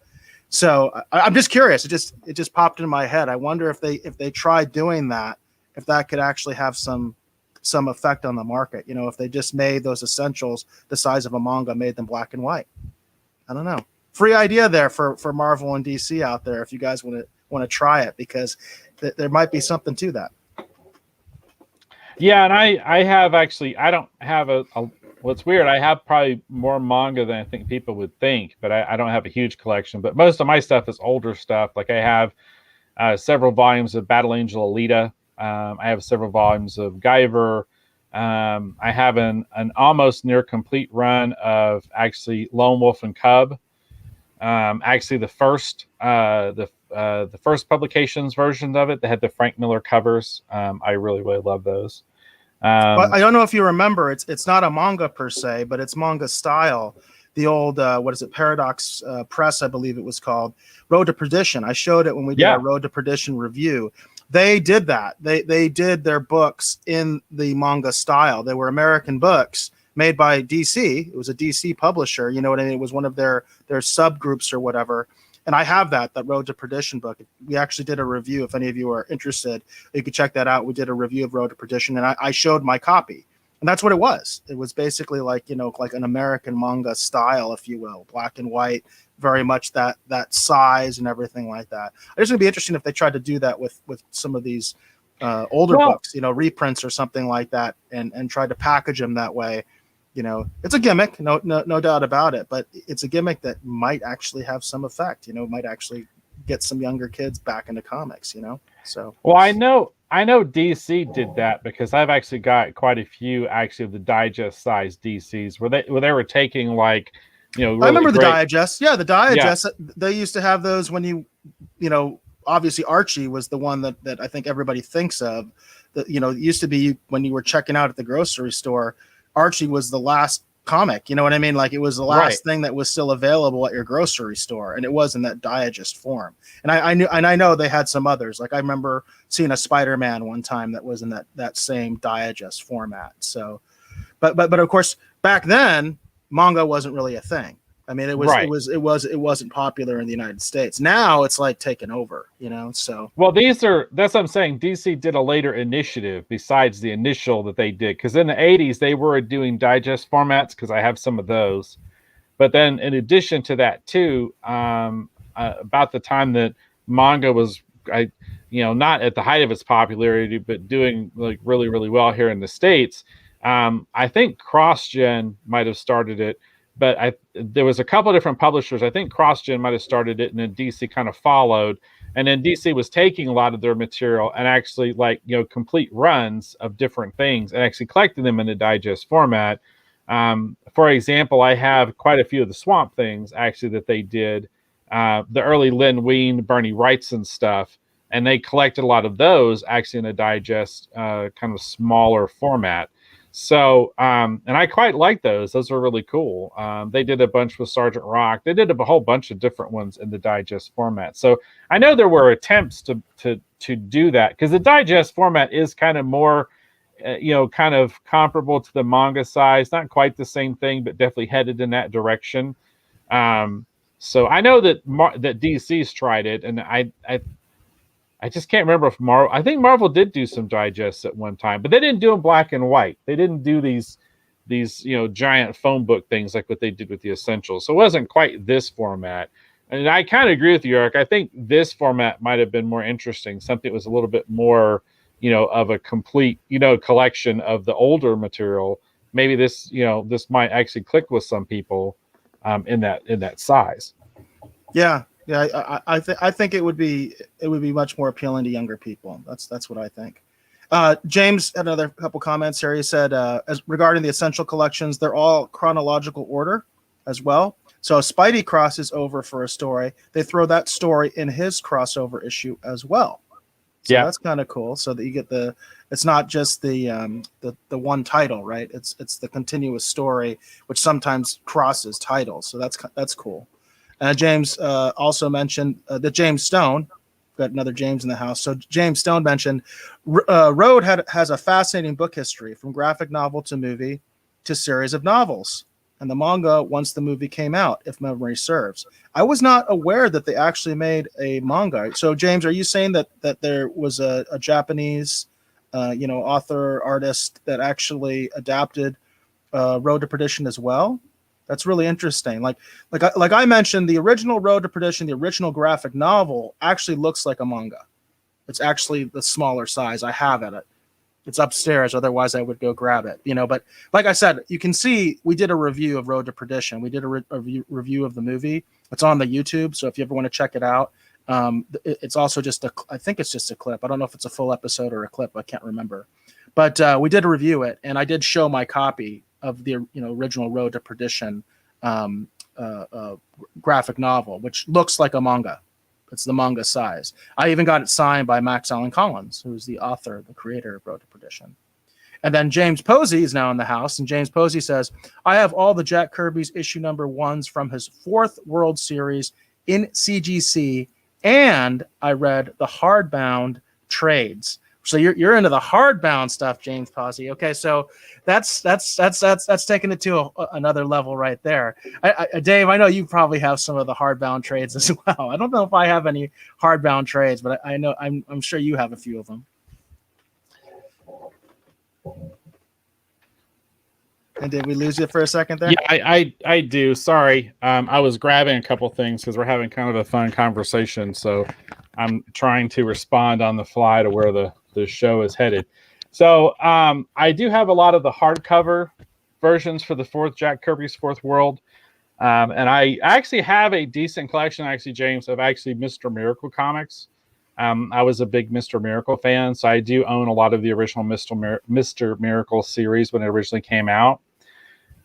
So I'm just curious. It just popped in my head. I wonder if they tried doing that, if that could actually have some effect on the market. If they just made those essentials the size of a manga, made them black and white. I don't know. Free idea there for Marvel and DC out there, if you guys want to try it, because there might be something to that. Yeah, and I have actually, I don't have what's weird, I have probably more manga than I think people would think, but I don't have a huge collection. But most of my stuff is older stuff. Like I have several volumes of Battle Angel Alita. I have several volumes of Guyver. I have an almost near complete run of actually Lone Wolf and Cub. Actually, the first publications versions of it, they had the Frank Miller covers. I really, really love those. But I don't know if you remember, it's not a manga per se, but it's manga style. The old Paradox Press, I believe it was called, Road to Perdition. I showed it when we did our Road to Perdition review. They did that. They did their books in the manga style. They were American books made by DC. It was a DC publisher. You know what I mean? It was one of their subgroups or whatever. And I have that Road to Perdition book. We actually did a review. If any of you are interested, you could check that out. We did a review of Road to Perdition, and I showed my copy. And that's what it was. It was basically like an American manga style, if you will, black and white, very much that size and everything like that. I just would be interesting if they tried to do that with some of these older books, reprints or something like that, and tried to package them that way. It's a gimmick, no doubt about it, but it's a gimmick that might actually have some effect. Might actually get some younger kids back into comics. So well, I know DC did that, because I've actually got quite a few actually of the digest size DCs where they were taking like really I remember the great... digest. Yeah, the digest. Yeah. They used to have those when obviously Archie was the one that I think everybody thinks of. That it used to be when you were checking out at the grocery store. Archie was the last comic, you know what I mean? Like it was the last thing that was still available at your grocery store, and it was in that digest form. And I know they had some others. Like I remember seeing a Spider-Man one time that was in that same digest format. So, but of course back then manga wasn't really a thing. I mean, it wasn't popular in the United States. Now it's like taken over, so. Well, that's what I'm saying. DC did a later initiative besides the initial that they did. Because in the 80s, they were doing digest formats, because I have some of those. But then in addition to that too, about the time that manga was, not at the height of its popularity, but doing like really, really well here in the States, I think CrossGen might have started it. But there was a couple of different publishers. I think CrossGen might have started it, and then DC kind of followed. And then DC was taking a lot of their material and actually complete runs of different things and actually collecting them in a digest format. For example, I have quite a few of the Swamp Things actually that they did, the early Lynn Wein, Bernie Wrightson stuff, and they collected a lot of those actually in a digest kind of smaller format. So, and I quite like those. Those were really cool. They did a bunch with Sergeant Rock. They did a whole bunch of different ones in the digest format. So I know there were attempts to do that, because the digest format is kind of more, kind of comparable to the manga size. Not quite the same thing, but definitely headed in that direction. So I know that that DC's tried it, and I just can't remember if Marvel. I think Marvel did do some digests at one time, but they didn't do them black and white. They didn't do these giant phone book things like what they did with the Essentials. So it wasn't quite this format. And I kind of agree with you, Eric. I think this format might have been more interesting. Something that was a little bit more, of a complete, collection of the older material. Maybe this might actually click with some people in that size. Yeah, I think it would be much more appealing to younger people. That's what I think. James had another couple comments here. He said, as regarding the Essential collections, they're all chronological order as well. So Spidey crosses over for a story, they throw that story in his crossover issue as well. So that's kind of cool. So that you get it's not just the one title, right? It's the continuous story, which sometimes crosses titles. So that's cool. James also mentioned that James Stone, got another James in the house. So James Stone mentioned Road has a fascinating book history, from graphic novel to movie to series of novels, and the manga once the movie came out, if memory serves. I was not aware that they actually made a manga. So James, are you saying that there was a Japanese author artist that actually adapted Road to Perdition as well? That's really interesting. Like I mentioned, the original Road to Perdition, the original graphic novel, actually looks like a manga. It's actually the smaller size. I have it. It's upstairs. Otherwise, I would go grab it. But like I said, you can see we did a review of Road to Perdition. We did a review of the movie. It's on the YouTube. So if you ever want to check it out, it's also I think it's just a clip. I don't know if it's a full episode or a clip. I can't remember. But we did review it, and I did show my copy of the original Road to Perdition graphic novel, which looks like a manga. It's the manga size. I even got it signed by Max Allan Collins, who's the author, the creator of Road to Perdition. And then James Posey is now in the house, and James Posey says, I have all the Jack Kirby's issue number 1s from his 4th World Series in CGC, and I read the hardbound trades. So you're into the hardbound stuff, James Posey. Okay, so that's taking it to another level right there. Dave, I know you probably have some of the hardbound trades as well. I don't know if I have any hardbound trades, but I know I'm sure you have a few of them. And did we lose you for a second there? Yeah, I do. Sorry, I was grabbing a couple things because we're having kind of a fun conversation. So I'm trying to respond on the fly to where the show is headed. So I do have a lot of the hardcover versions for the Jack Kirby's 4th World. And I actually have a decent collection, actually, James, of actually Mr. Miracle comics. I was a big Mr. Miracle fan, so I do own a lot of the original Mr. Miracle series when it originally came out.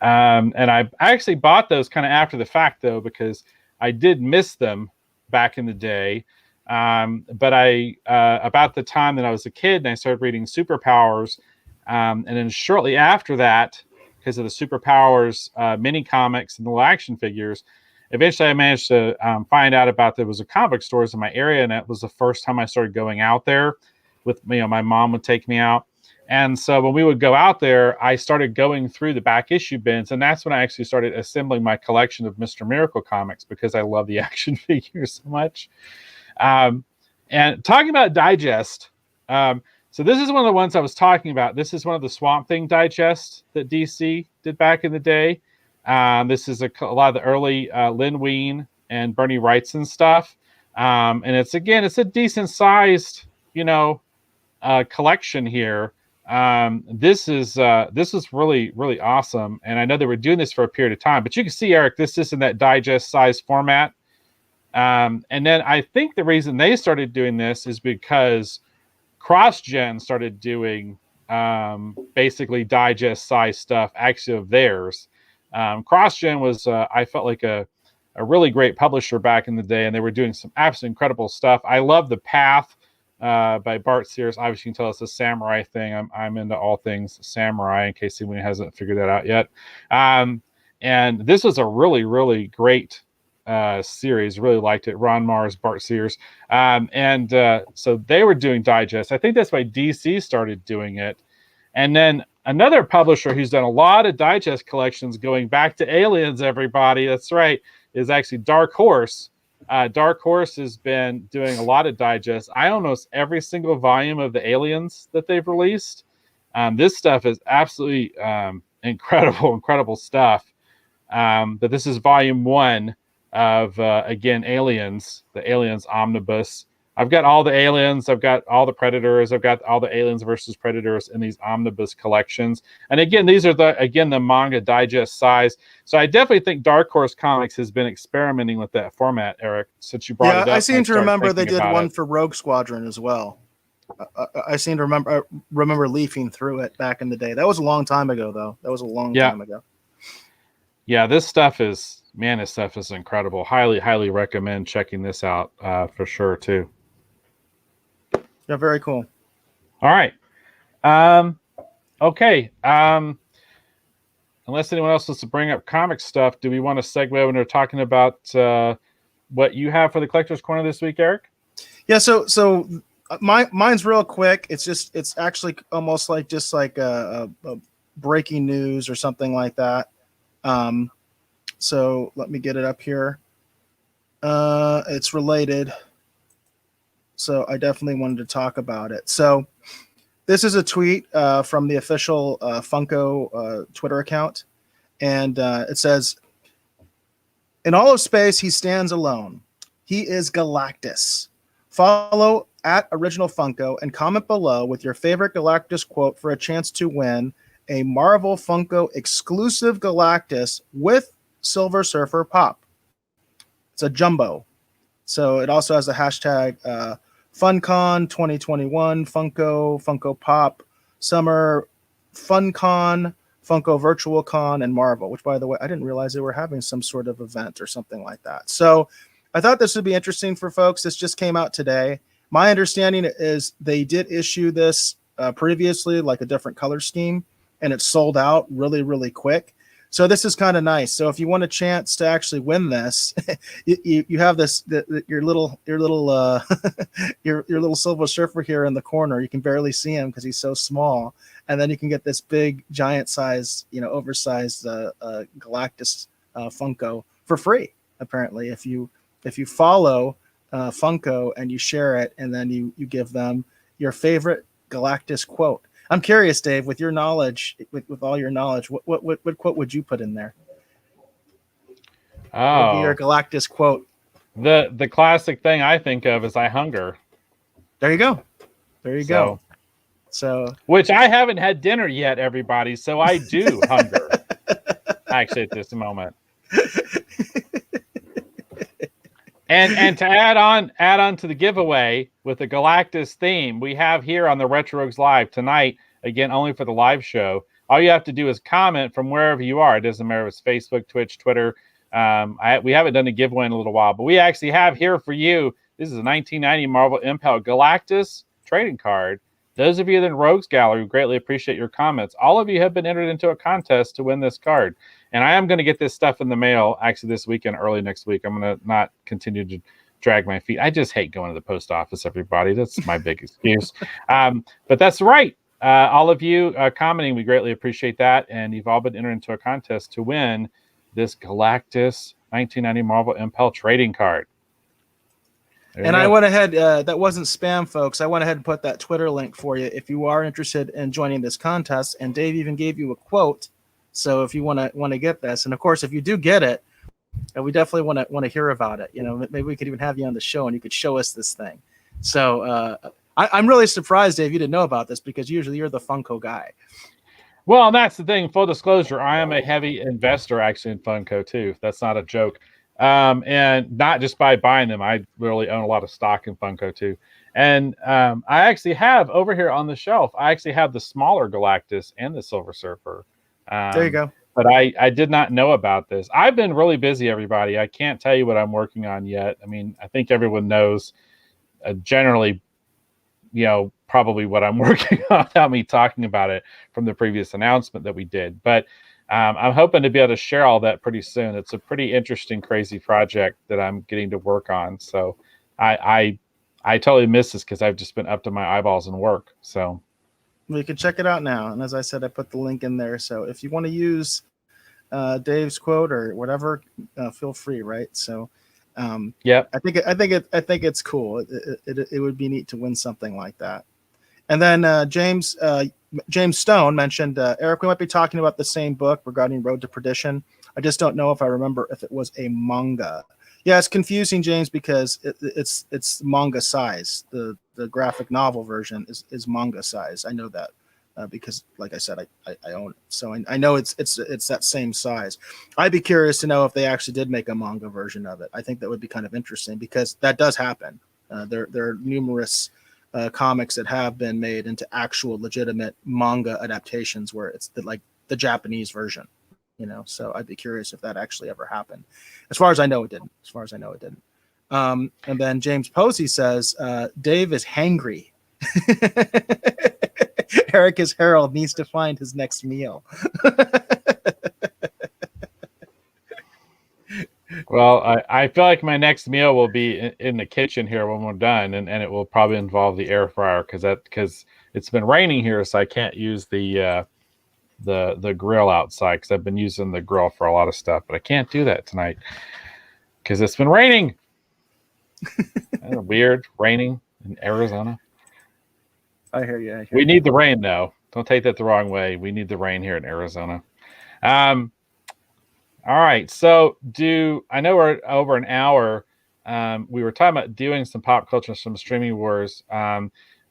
And I actually bought those kind of after the fact, though, because I did miss them back in the day. But I about the time that I was a kid and I started reading Superpowers, and then shortly after that, because of the Superpowers mini comics and the little action figures, eventually I managed to find out about there was a comic stores in my area, and that was the first time I started going out there with my mom would take me out. And so when we would go out there, I started going through the back issue bins, and that's when I actually started assembling my collection of Mr. Miracle comics, because I love the action figures so much. And talking about digest, so this is one of the ones I was talking about. This is one of the Swamp Thing digests that DC did back in the day. This is a lot of the early Lynn Wein and Bernie Wrightson stuff. And it's a decent sized, collection here. This is really, really awesome. And I know they were doing this for a period of time, but you can see, Eric, this is in that digest size format. And then I think the reason they started doing this is because CrossGen started doing basically digest size stuff actually of theirs. CrossGen was, I felt like a really great publisher back in the day, and they were doing some absolutely incredible stuff. I love The Path by Bart Sears. Obviously, you can tell it's a samurai thing. I'm into all things samurai, in case anyone hasn't figured that out yet. And this was a really, really great series. Really liked it. Ron Mars, Bart Sears. So they were doing digest. I think that's why DC started doing it. And then another publisher who's done a lot of digest collections going back to Aliens, everybody, that's right, is actually Dark Horse. Dark Horse has been doing a lot of digests. I almost every single volume of the Aliens that they've released. This stuff is absolutely incredible stuff. But this is volume 1 of, again, Aliens, the Aliens Omnibus. I've got all the Aliens, I've got all the Predators, I've got all the Aliens versus Predators in these omnibus collections. And again, these are the manga digest size. So I definitely think Dark Horse Comics has been experimenting with that format, Eric, since you brought it up. I seem to remember they did one for Rogue Squadron as well. I seem to remember leafing through it back in the day. That was a long time ago, though. That was a long time ago. Yeah, this stuff is incredible. Highly recommend checking this out for sure, too. Yeah, very cool. All right. Okay. Unless anyone else wants to bring up comic stuff, do we want to segue when we're talking about what you have for the Collector's Corner this week, Eric? Yeah, so mine's real quick. It's actually almost like just like a breaking news or something like that. So let me get it up here. It's related. So I definitely wanted to talk about it. So this is a tweet from the official Funko Twitter account. And it says, "In all of space, he stands alone. He is Galactus. Follow at Original Funko and comment below with your favorite Galactus quote for a chance to win a Marvel Funko exclusive Galactus with Silver Surfer Pop. It's a jumbo. So it also has the hashtag FunCon 2021, Funko Pop, Summer FunCon, Funko Virtual Con, and Marvel, which, by the way, I didn't realize they were having some sort of event or something like that. So I thought this would be interesting for folks. This just came out today. My understanding is they did issue this previously, like a different color scheme, and it sold out really, really quick. So this is kind of nice. So if you want a chance to actually win this, you have this your little your little Silver Surfer here in the corner. You can barely see him because he's so small, and then you can get this big, giant size, oversized Galactus Funko for free. Apparently, if you follow Funko and you share it, and then you give them your favorite Galactus quote. I'm curious, Dave, with your knowledge, with all your knowledge, what quote would you put in there? Oh, what would be your Galactus quote? The classic thing I think of is "I hunger." There you go. There you go. So, which I haven't had dinner yet, everybody. So I do hunger. Actually, at this moment. And to add on to the giveaway with the Galactus theme we have here on the Retro Rogues Live tonight, again, only for the live show. All you have to do is comment from wherever you are. It doesn't matter if it's Facebook, Twitch, Twitter. We haven't done a giveaway in a little while, but we actually have here for you. This is a 1990 Marvel Impel Galactus trading card. Those of you in the Rogues Gallery, we greatly appreciate your comments. All of you have been entered into a contest to win this card. And I am going to get this stuff in the mail actually this weekend, early next week. I'm going to not continue to drag my feet. I just hate going to the post office, everybody. That's my big excuse. But that's right. All of you commenting, we greatly appreciate that. And you've all been entered into a contest to win this Galactus 1990 Marvel Impel trading card. And I went ahead, that wasn't spam, folks. I went ahead and put that Twitter link for you if you are interested in joining this contest. And Dave even gave you a quote. So if you want to get this, and of course, if you do get it, we definitely want to hear about it. Maybe we could even have you on the show and you could show us this thing. So I'm really surprised, Dave, you didn't know about this because usually you're the Funko guy. Well, that's the thing. Full disclosure, I am a heavy investor actually in Funko too. That's not a joke. And not just by buying them. I really own a lot of stock in Funko too. And I actually have over here on the shelf, I actually have the smaller Galactus and the Silver Surfer. There you go. But I did not know about this. I've been really busy, everybody. I can't tell you what I'm working on yet. I mean, I think everyone knows generally, probably what I'm working on without me talking about it from the previous announcement that we did. But I'm hoping to be able to share all that pretty soon. It's a pretty interesting, crazy project that I'm getting to work on. So I totally missed this because I've just been up to my eyeballs in work. So you can check it out now. And as I said, I put the link in there. So if you want to use Dave's quote or whatever, feel free. Right. So yeah, I think it's cool. It would be neat to win something like that. And then James Stone mentioned, Eric, we might be talking about the same book regarding Road to Perdition. I just don't know if I remember if it was a manga. Yeah, it's confusing, James, because it's manga size. The graphic novel version is manga size. I know that because, like I said, I own it, so I know it's that same size. I'd be curious to know if they actually did make a manga version of it. I think that would be kind of interesting because that does happen. There are numerous comics that have been made into actual legitimate manga adaptations where it's like the Japanese version. So I'd be curious if that actually ever happened. As far as I know, it didn't. And then James Posey says, Dave is hangry. Eric as Harold needs to find his next meal. Well, I feel like my next meal will be in the kitchen here when we're done, and it will probably involve the air fryer because it's been raining here, so I can't use the grill outside because I've been using the grill for a lot of stuff, but I can't do that tonight because it's been raining. Weird raining in Arizona. I hear you. We need the rain though. Don't take that the wrong way. We need the rain here in Arizona. All right. So I know we're over an hour. We were talking about doing some pop culture, some streaming wars.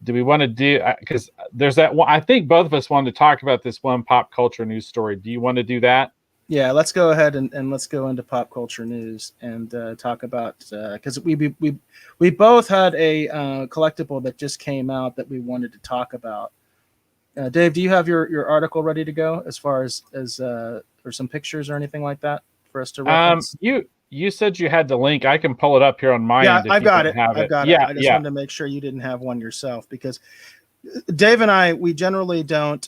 Do we want to do, because there's that one, I think both of us wanted to talk about this one pop culture news story. Do you want to do that? Yeah, let's go ahead and let's go into pop culture news and talk about, because we both had a collectible that just came out that we wanted to talk about. Dave, do you have your article ready to go as far as or some pictures or anything like that for us to reference? You said you had the link. I can pull it up here on my end. I've got it. I've got it. I just wanted to make sure you didn't have one yourself because Dave and I, we generally don't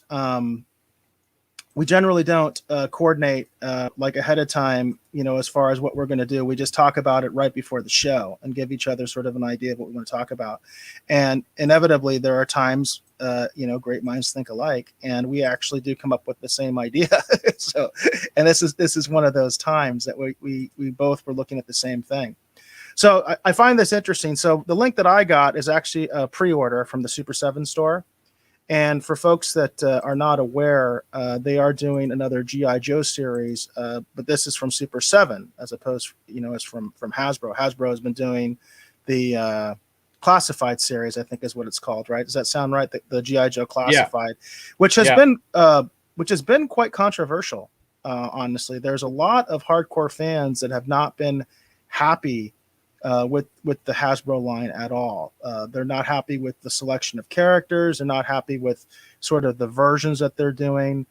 coordinate like ahead of time, as far as what we're going to do. We just talk about it right before the show and give each other sort of an idea of what we want to talk about. And inevitably there are times, great minds think alike, and we actually do come up with the same idea. So, and this is one of those times that we both were looking at the same thing. So I find this interesting. So the link that I got is actually a pre-order from the Super7 store. And for folks that are not aware, they are doing another G.I. Joe series, but this is from Super7 as opposed, as from Hasbro. Hasbro has been doing the Classified series, I think is what it's called, right? Does that sound right? The G.I. Joe Classified, which has been quite controversial. Honestly, there's a lot of hardcore fans that have not been happy with the Hasbro line at all. They're not happy with the selection of characters. They're not happy with sort of the versions that they're doing.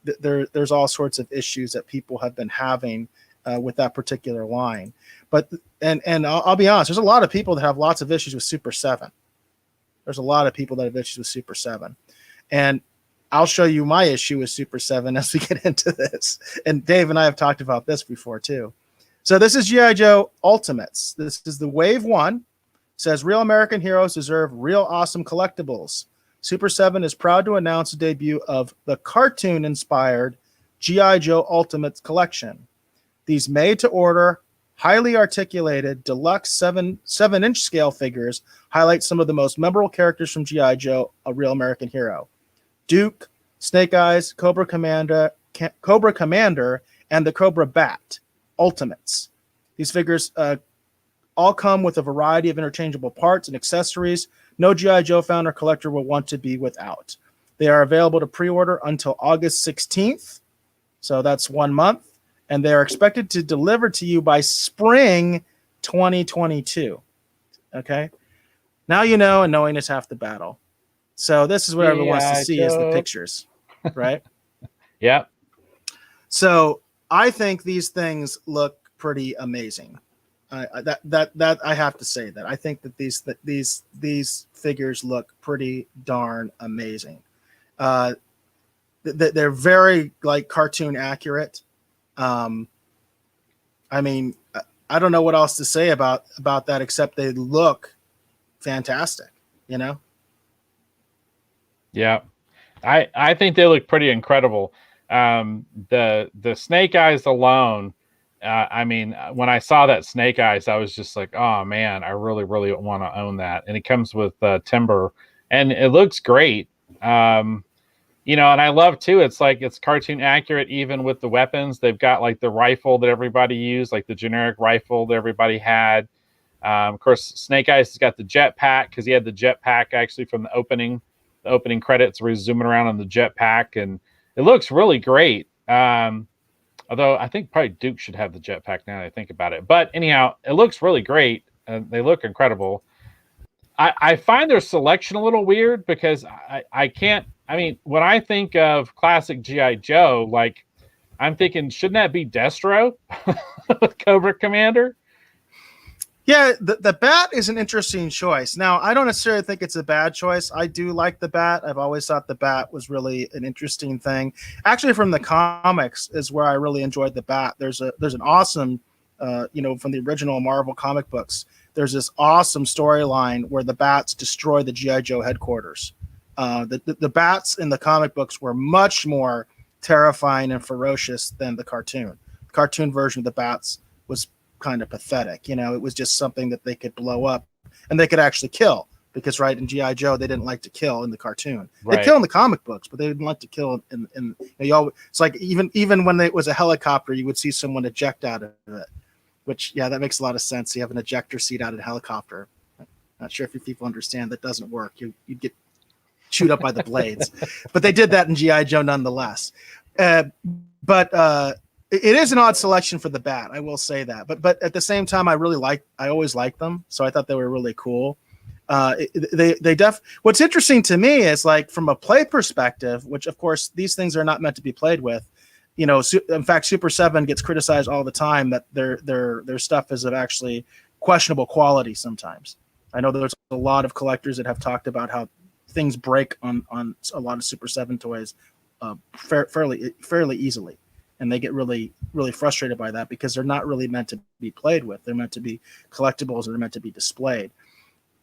There's all sorts of issues that people have been having with that particular line. But and I'll be honest, there's a lot of people that have lots of issues with Super7. There's a lot of people that have issues with Super7, and I'll show you my issue with Super7 as we get into this. And Dave and I have talked about this before too. So this is G.I. Joe Ultimates. This is the Wave 1. It says, real American heroes deserve real awesome collectibles. Super7 is proud to announce the debut of the cartoon-inspired G.I. Joe Ultimates collection. These made-to-order, highly articulated, deluxe 7-inch scale figures highlight some of the most memorable characters from G.I. Joe, a real American hero. Duke, Snake Eyes, Cobra Commander, and the Cobra Bat. Ultimates. These figures all come with a variety of interchangeable parts and accessories no G.I. Joe fan or collector will want to be without. They are available to pre-order until August 16th, so that's 1 month, and they are expected to deliver to you by spring 2022. Okay? Now you know, and knowing is half the battle. So this is what everyone wants to G.I. see is the Joe. pictures, right? Yep. So I think these things look pretty amazing. That I have to say that I think that these figures look pretty darn amazing. Uh, they're very like cartoon accurate. Um, I mean, I don't know what else to say about that except they look fantastic. You know. Yeah. I think they look pretty incredible. The snake eyes alone. I mean, when I saw that snake eyes, I was just like, oh man, I really, really want to own that. And it comes with timber, and it looks great. Um, and I love too. It's like it's cartoon accurate, even with the weapons. They've got like the rifle that everybody used, like the generic rifle that everybody had. Of course, Snake Eyes has got the jetpack because he had the jetpack actually from the opening credits where he's zooming around on the jetpack, and it looks really great. Although I think probably Duke should have the jetpack now that I think about it. But anyhow, it looks really great. They look incredible. I find their selection a little weird because I can't. I mean, when I think of classic GI Joe, like I'm thinking, shouldn't that be Destro with Cobra Commander? Yeah, the bat is an interesting choice. Now, I don't necessarily think it's a bad choice. I do like the bat. I've always thought the bat was really an interesting thing. Actually, from the comics is where I really enjoyed the bat. There's an awesome, from the original Marvel comic books. There's this awesome storyline where the bats destroy the GI Joe headquarters. The bats in the comic books were much more terrifying and ferocious than the cartoon. The cartoon version of the bats was kind of pathetic. It was just something that they could blow up and they could actually kill because right in GI Joe they didn't like to kill in the cartoon. Right. They kill in the comic books, but they didn't like to kill in it's like even when it was a helicopter, you would see someone eject out of it. Which that makes a lot of sense. You have an ejector seat out of a helicopter. Not sure if you people understand that doesn't work. You'd get chewed up by the blades, but they did that in GI Joe nonetheless. But it is an odd selection for the bat. I will say that, but at the same time, I always liked them. So I thought they were really cool. What's interesting to me is like from a play perspective, which of course these things are not meant to be played with. In fact, Super7 gets criticized all the time that their stuff is of actually questionable quality sometimes. I know there's a lot of collectors that have talked about how things break on a lot of Super7 toys fairly easily. And they get really, really frustrated by that because they're not really meant to be played with. They're meant to be collectibles or they're meant to be displayed.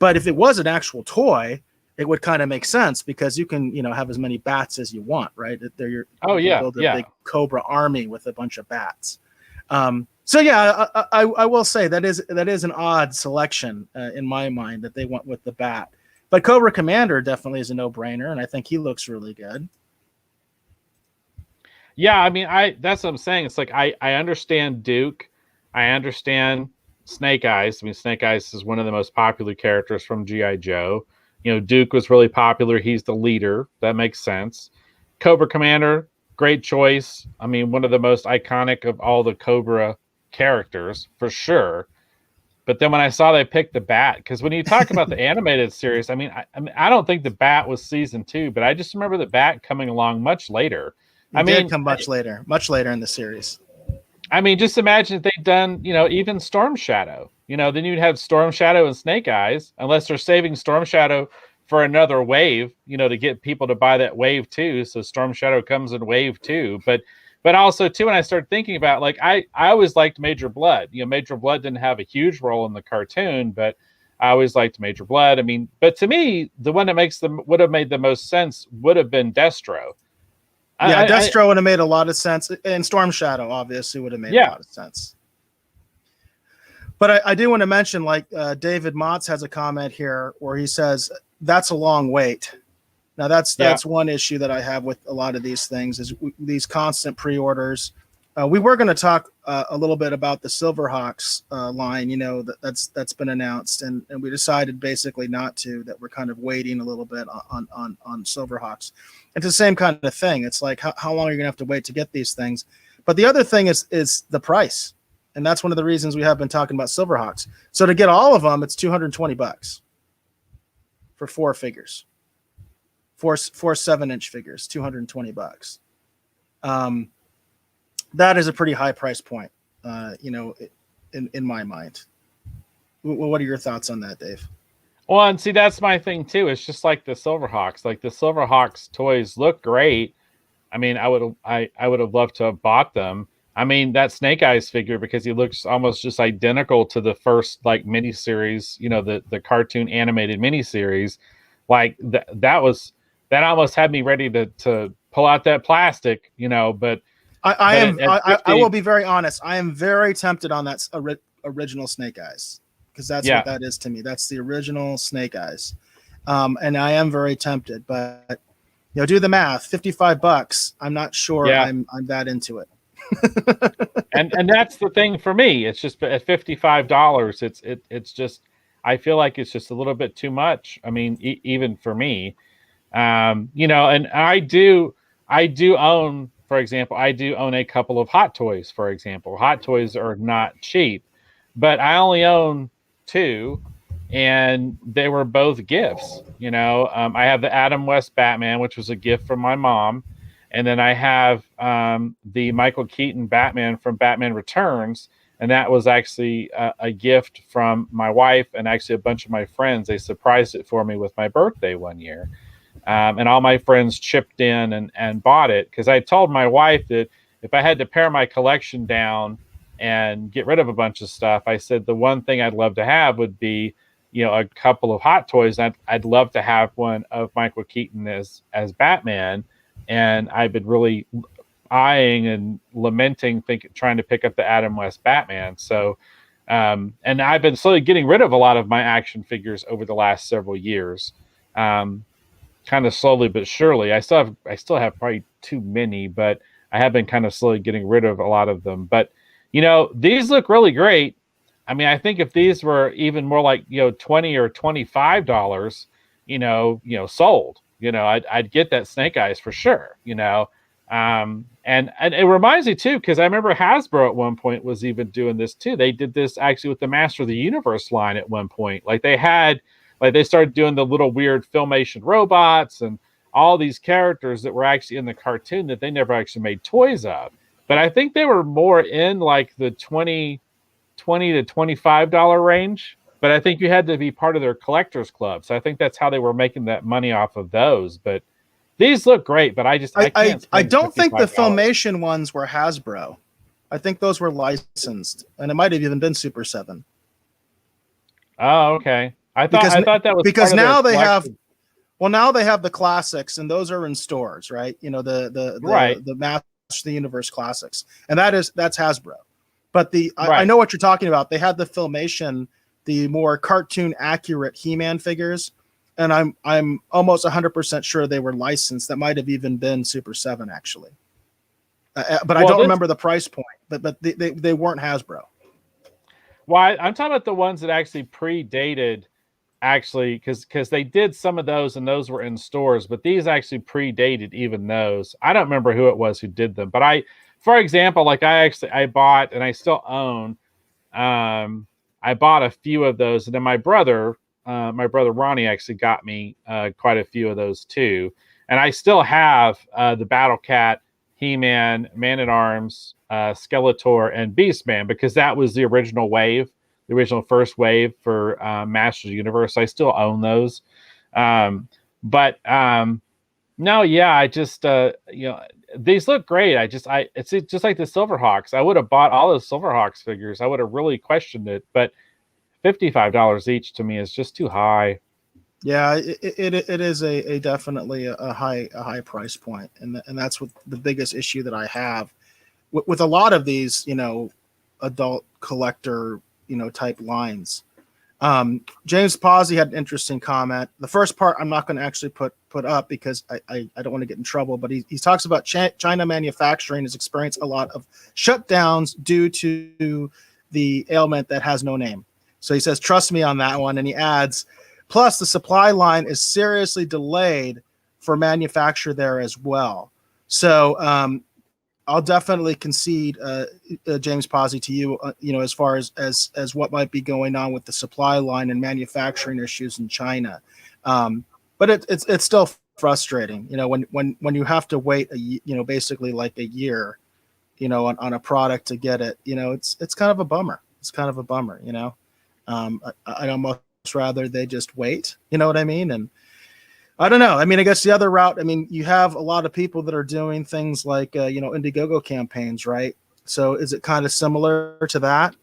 But if it was an actual toy, it would kind of make sense because you can, have as many bats as you want, right? They're build a big Cobra army with a bunch of bats. So I will say that is an odd selection in my mind that they went with the bat. But Cobra Commander definitely is a no-brainer, and I think he looks really good. Yeah, I mean, that's what I'm saying. It's like I understand Duke, I understand Snake Eyes. I mean, Snake Eyes is one of the most popular characters from GI Joe. Duke was really popular. He's the leader. That makes sense. Cobra Commander, great choice. I mean, one of the most iconic of all the Cobra characters for sure. But then when I saw they picked the bat, because when you talk about the animated series, I mean, I don't think the bat was season 2, but I just remember the bat coming along much later. It did come much later in the series. I mean, just imagine if they'd done, even Storm Shadow. Then you'd have Storm Shadow and Snake Eyes, unless they're saving Storm Shadow for another wave, to get people to buy that wave 2. So Storm Shadow comes in wave 2. But also too, when I started thinking about like I always liked Major Blood. Major Blood didn't have a huge role in the cartoon, but I always liked Major Blood. I mean, but to me, the one that would have made the most sense would have been Destro. Destro would have made a lot of sense, and Storm Shadow obviously would have made a lot of sense. But I do want to mention, like David Motz has a comment here where he says that's a long wait. Now that's one issue that I have with a lot of these things is these constant pre-orders. We were going to talk a little bit about the Silverhawks line, that's been announced, and we decided basically not to. That we're kind of waiting a little bit on Silverhawks. It's the same kind of thing. It's like how long are you going to have to wait to get these things? But the other thing is the price, and that's one of the reasons we have been talking about Silverhawks. So to get all of them, it's $220. for 4 7-inch figures, $220. That is a pretty high price point, in my mind. What are your thoughts on that, Dave? Well, and see, that's my thing too. It's just like the Silverhawks. Like the Silverhawks toys look great. I mean, I would have loved to have bought them. I mean, that Snake Eyes figure, because he looks almost just identical to the first like miniseries, the cartoon animated miniseries. Like that almost had me ready to pull out that plastic, but I will be very honest. I am very tempted on that original Snake Eyes, because that's what that is to me. That's the original Snake Eyes, and I am very tempted. But do the math. $55. I'm not sure I'm that into it. and that's the thing for me. It's just at $55. It's just, I feel like it's just a little bit too much. I mean, even for me, and I do own, for example, I do own a couple of Hot Toys. For example, Hot Toys are not cheap, but I only own 2, and they were both gifts. I have the Adam West Batman, which was a gift from my mom. And then I have the Michael Keaton Batman from Batman Returns. And that was actually a gift from my wife and actually a bunch of my friends. They surprised it for me with my birthday one year. And all my friends chipped in and bought it, because I told my wife that if I had to pare my collection down and get rid of a bunch of stuff, I said the one thing I'd love to have would be, a couple of Hot Toys. I'd love to have one of Michael Keaton as Batman. And I've been really eyeing and lamenting, trying to pick up the Adam West Batman. So, and I've been slowly getting rid of a lot of my action figures over the last several years, kind of slowly but surely. I still have probably too many, but I have been kind of slowly getting rid of a lot of them. But these look really great. I mean, I think if these were even more like $20 or $25, sold. I'd get that Snake Eyes for sure, and it reminds me too, because I remember Hasbro at one point was even doing this too. They did this actually with the Master of the Universe line at one point. Like they started doing the little weird Filmation robots and all these characters that were actually in the cartoon that they never actually made toys of. But I think they were more in like the $20 to $25 range. But I think you had to be part of their collectors club. So I think that's how they were making that money off of those. But these look great, but I don't think the Filmation ones were Hasbro. I think those were licensed, and it might have even been Super 7. Oh, okay. I thought that was because now they have. Well, now they have the classics, and those are in stores, right? The Master of the Universe classics, and that's Hasbro. But I know what you're talking about. They had the Filmation, the more cartoon accurate He-Man figures, and I'm almost 100% sure they were licensed. That might have even been Super 7 actually, but I don't remember the price point. But they weren't Hasbro. Well, I'm talking about the ones that actually predated, because they did some of those and those were in stores, but these actually predated even those. I don't remember who it was who did them, but for example, like I bought and I still own. I bought a few of those, and then my brother Ronnie actually got me quite a few of those too. And I still have the Battle Cat, He-Man, Man-at-Arms, Skeletor, and Beastman, because that was the original wave, the original first wave for Masters of the Universe. I still own those. No, yeah, I just these look great. It's just like the Silverhawks. I would have bought all those Silverhawks figures. I would have really questioned it, but $55 each to me is just too high. Yeah, it is a definitely a high price point, and that's what the biggest issue that I have with a lot of these adult collector type lines. James Pawsey had an interesting comment. The first part I'm not going to actually put up because I don't want to get in trouble, but he talks about China manufacturing has experienced a lot of shutdowns due to the ailment that has no name. So he says, trust me on that one. And he adds, plus the supply line is seriously delayed for manufacture there as well. So I'll definitely concede, James Pawsey, to you, as far as what might be going on with the supply line and manufacturing issues in China. But it's still frustrating, when you have to wait basically like a year, on a product to get it. It's kind of a bummer. It's kind of a bummer. I'd almost rather they just wait. You know what I mean? And I don't know. I mean, I guess the other route. I mean, you have a lot of people that are doing things like Indiegogo campaigns, right? So is it kind of similar to that?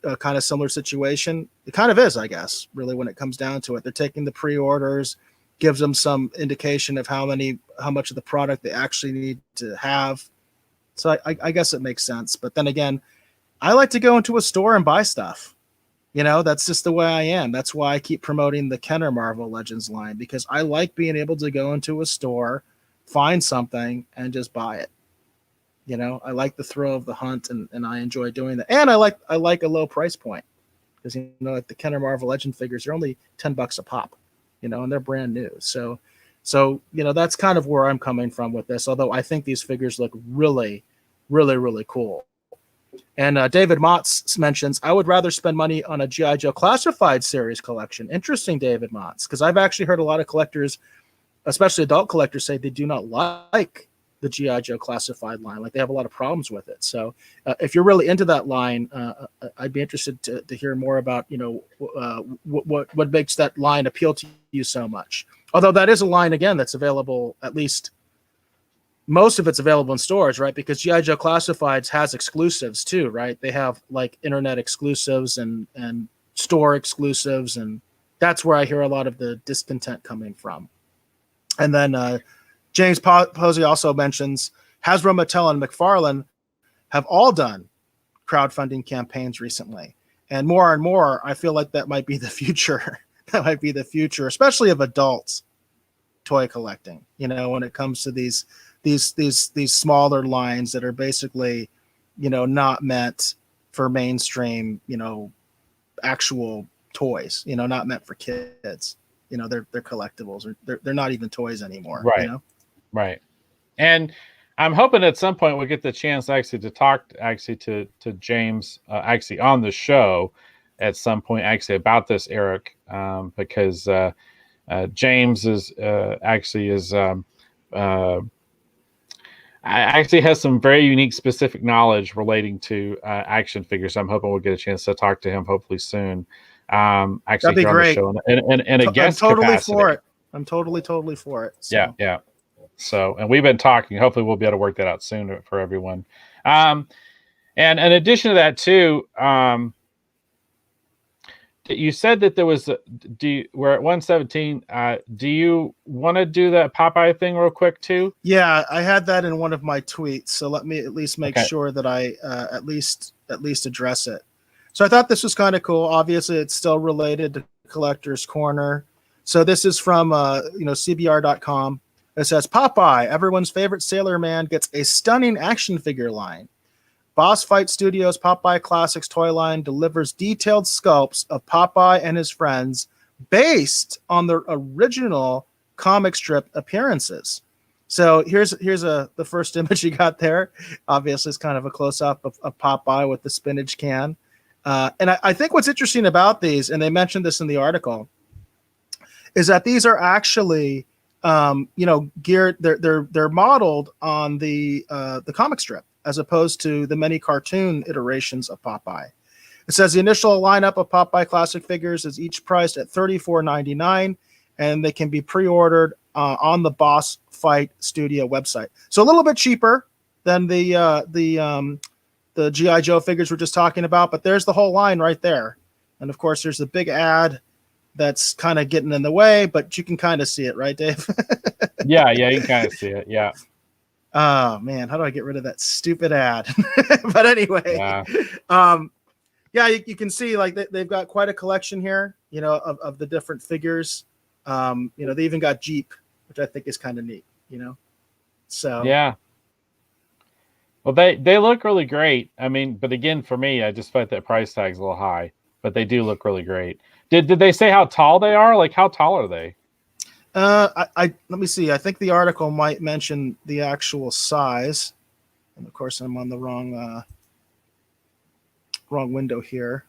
A kind of similar situation. It kind of is, I guess. Really, when it comes down to it, they're taking the pre-orders, gives them some indication of how much of the product they actually need to have. So I guess it makes sense. But then again, I like to go into a store and buy stuff. That's just the way I am. That's why I keep promoting the Kenner Marvel Legends line, because I like being able to go into a store, find something, and just buy it. I like the thrill of the hunt, and I enjoy doing that. And I like a low price point, because like the Kenner Marvel Legend figures are only $10 a pop, and they're brand new. So that's kind of where I'm coming from with this. Although I think these figures look really, really, really cool. And David Motz mentions, I would rather spend money on a G.I. Joe Classified series collection. Interesting, David Motz, because I've actually heard a lot of collectors, especially adult collectors, say they do not like the G.I. Joe Classified line. Like, they have a lot of problems with it. So if you're really into that line, I'd be interested to hear more about, what makes that line appeal to you so much. Although that is a line, again, that's available, at least most of it's available in stores, right? Because G.I. Joe Classifieds has exclusives too, right? They have like internet exclusives and store exclusives, and that's where I hear a lot of the discontent coming from. And then James Posey also mentions Hasbro, Mattel, and McFarlane have all done crowdfunding campaigns recently. And more, I feel like that might be the future. That might be the future, especially of adults toy collecting, when it comes to these smaller lines that are basically, not meant for mainstream, actual toys, not meant for kids. They're collectibles, or they're not even toys anymore. Right. Right. And I'm hoping at some point we'll get the chance actually to talk to James actually on the show at some point actually about this, Eric, because James is actually has some very unique, specific knowledge relating to action figures. So I'm hoping we'll get a chance to talk to him hopefully soon. Actually, that'd be great. On the show in a guest I'm totally capacity. for it. I'm totally for it. So. Yeah. So, and we've been talking. Hopefully, we'll be able to work that out soon for everyone. And in addition to that, too, you said that there was. We're at 117. Do you want to do that Popeye thing real quick too? Yeah, I had that in one of my tweets. So let me at least make sure that I at least address it. So I thought this was kind of cool. Obviously, it's still related to Collector's Corner. So this is from CBR.com. It says, Popeye, everyone's favorite sailor man, gets a stunning action figure line. Boss Fight Studios' Popeye Classics toy line delivers detailed sculpts of Popeye and his friends based on the original comic strip appearances. So here's the first image you got there. Obviously, it's kind of a close-up of Popeye with the spinach can. And I think what's interesting about these, and they mentioned this in the article, is that these are actually geared. They're modeled on the comic strip as opposed to the many cartoon iterations of Popeye. It says the initial lineup of Popeye classic figures is each priced at $34.99, and they can be pre-ordered on the Boss Fight Studio website. So a little bit cheaper than the G.I. Joe figures we're just talking about, but there's the whole line right there. And of course, there's the big ad that's kind of getting in the way, but you can kind of see it, right, Dave? Yeah, you can kind of see it. Yeah. Oh man, how do I get rid of that stupid ad? But anyway, you can see like they've got quite a collection here, of the different figures. They even got Jeep, which I think is kind of neat, So yeah. Well, they look really great. I mean, but again, for me, I just felt that price tag's a little high, but they do look really great. Did they say how tall they are? Like, how tall are they? Let me see. I think the article might mention the actual size, and of course, I'm on the wrong window here.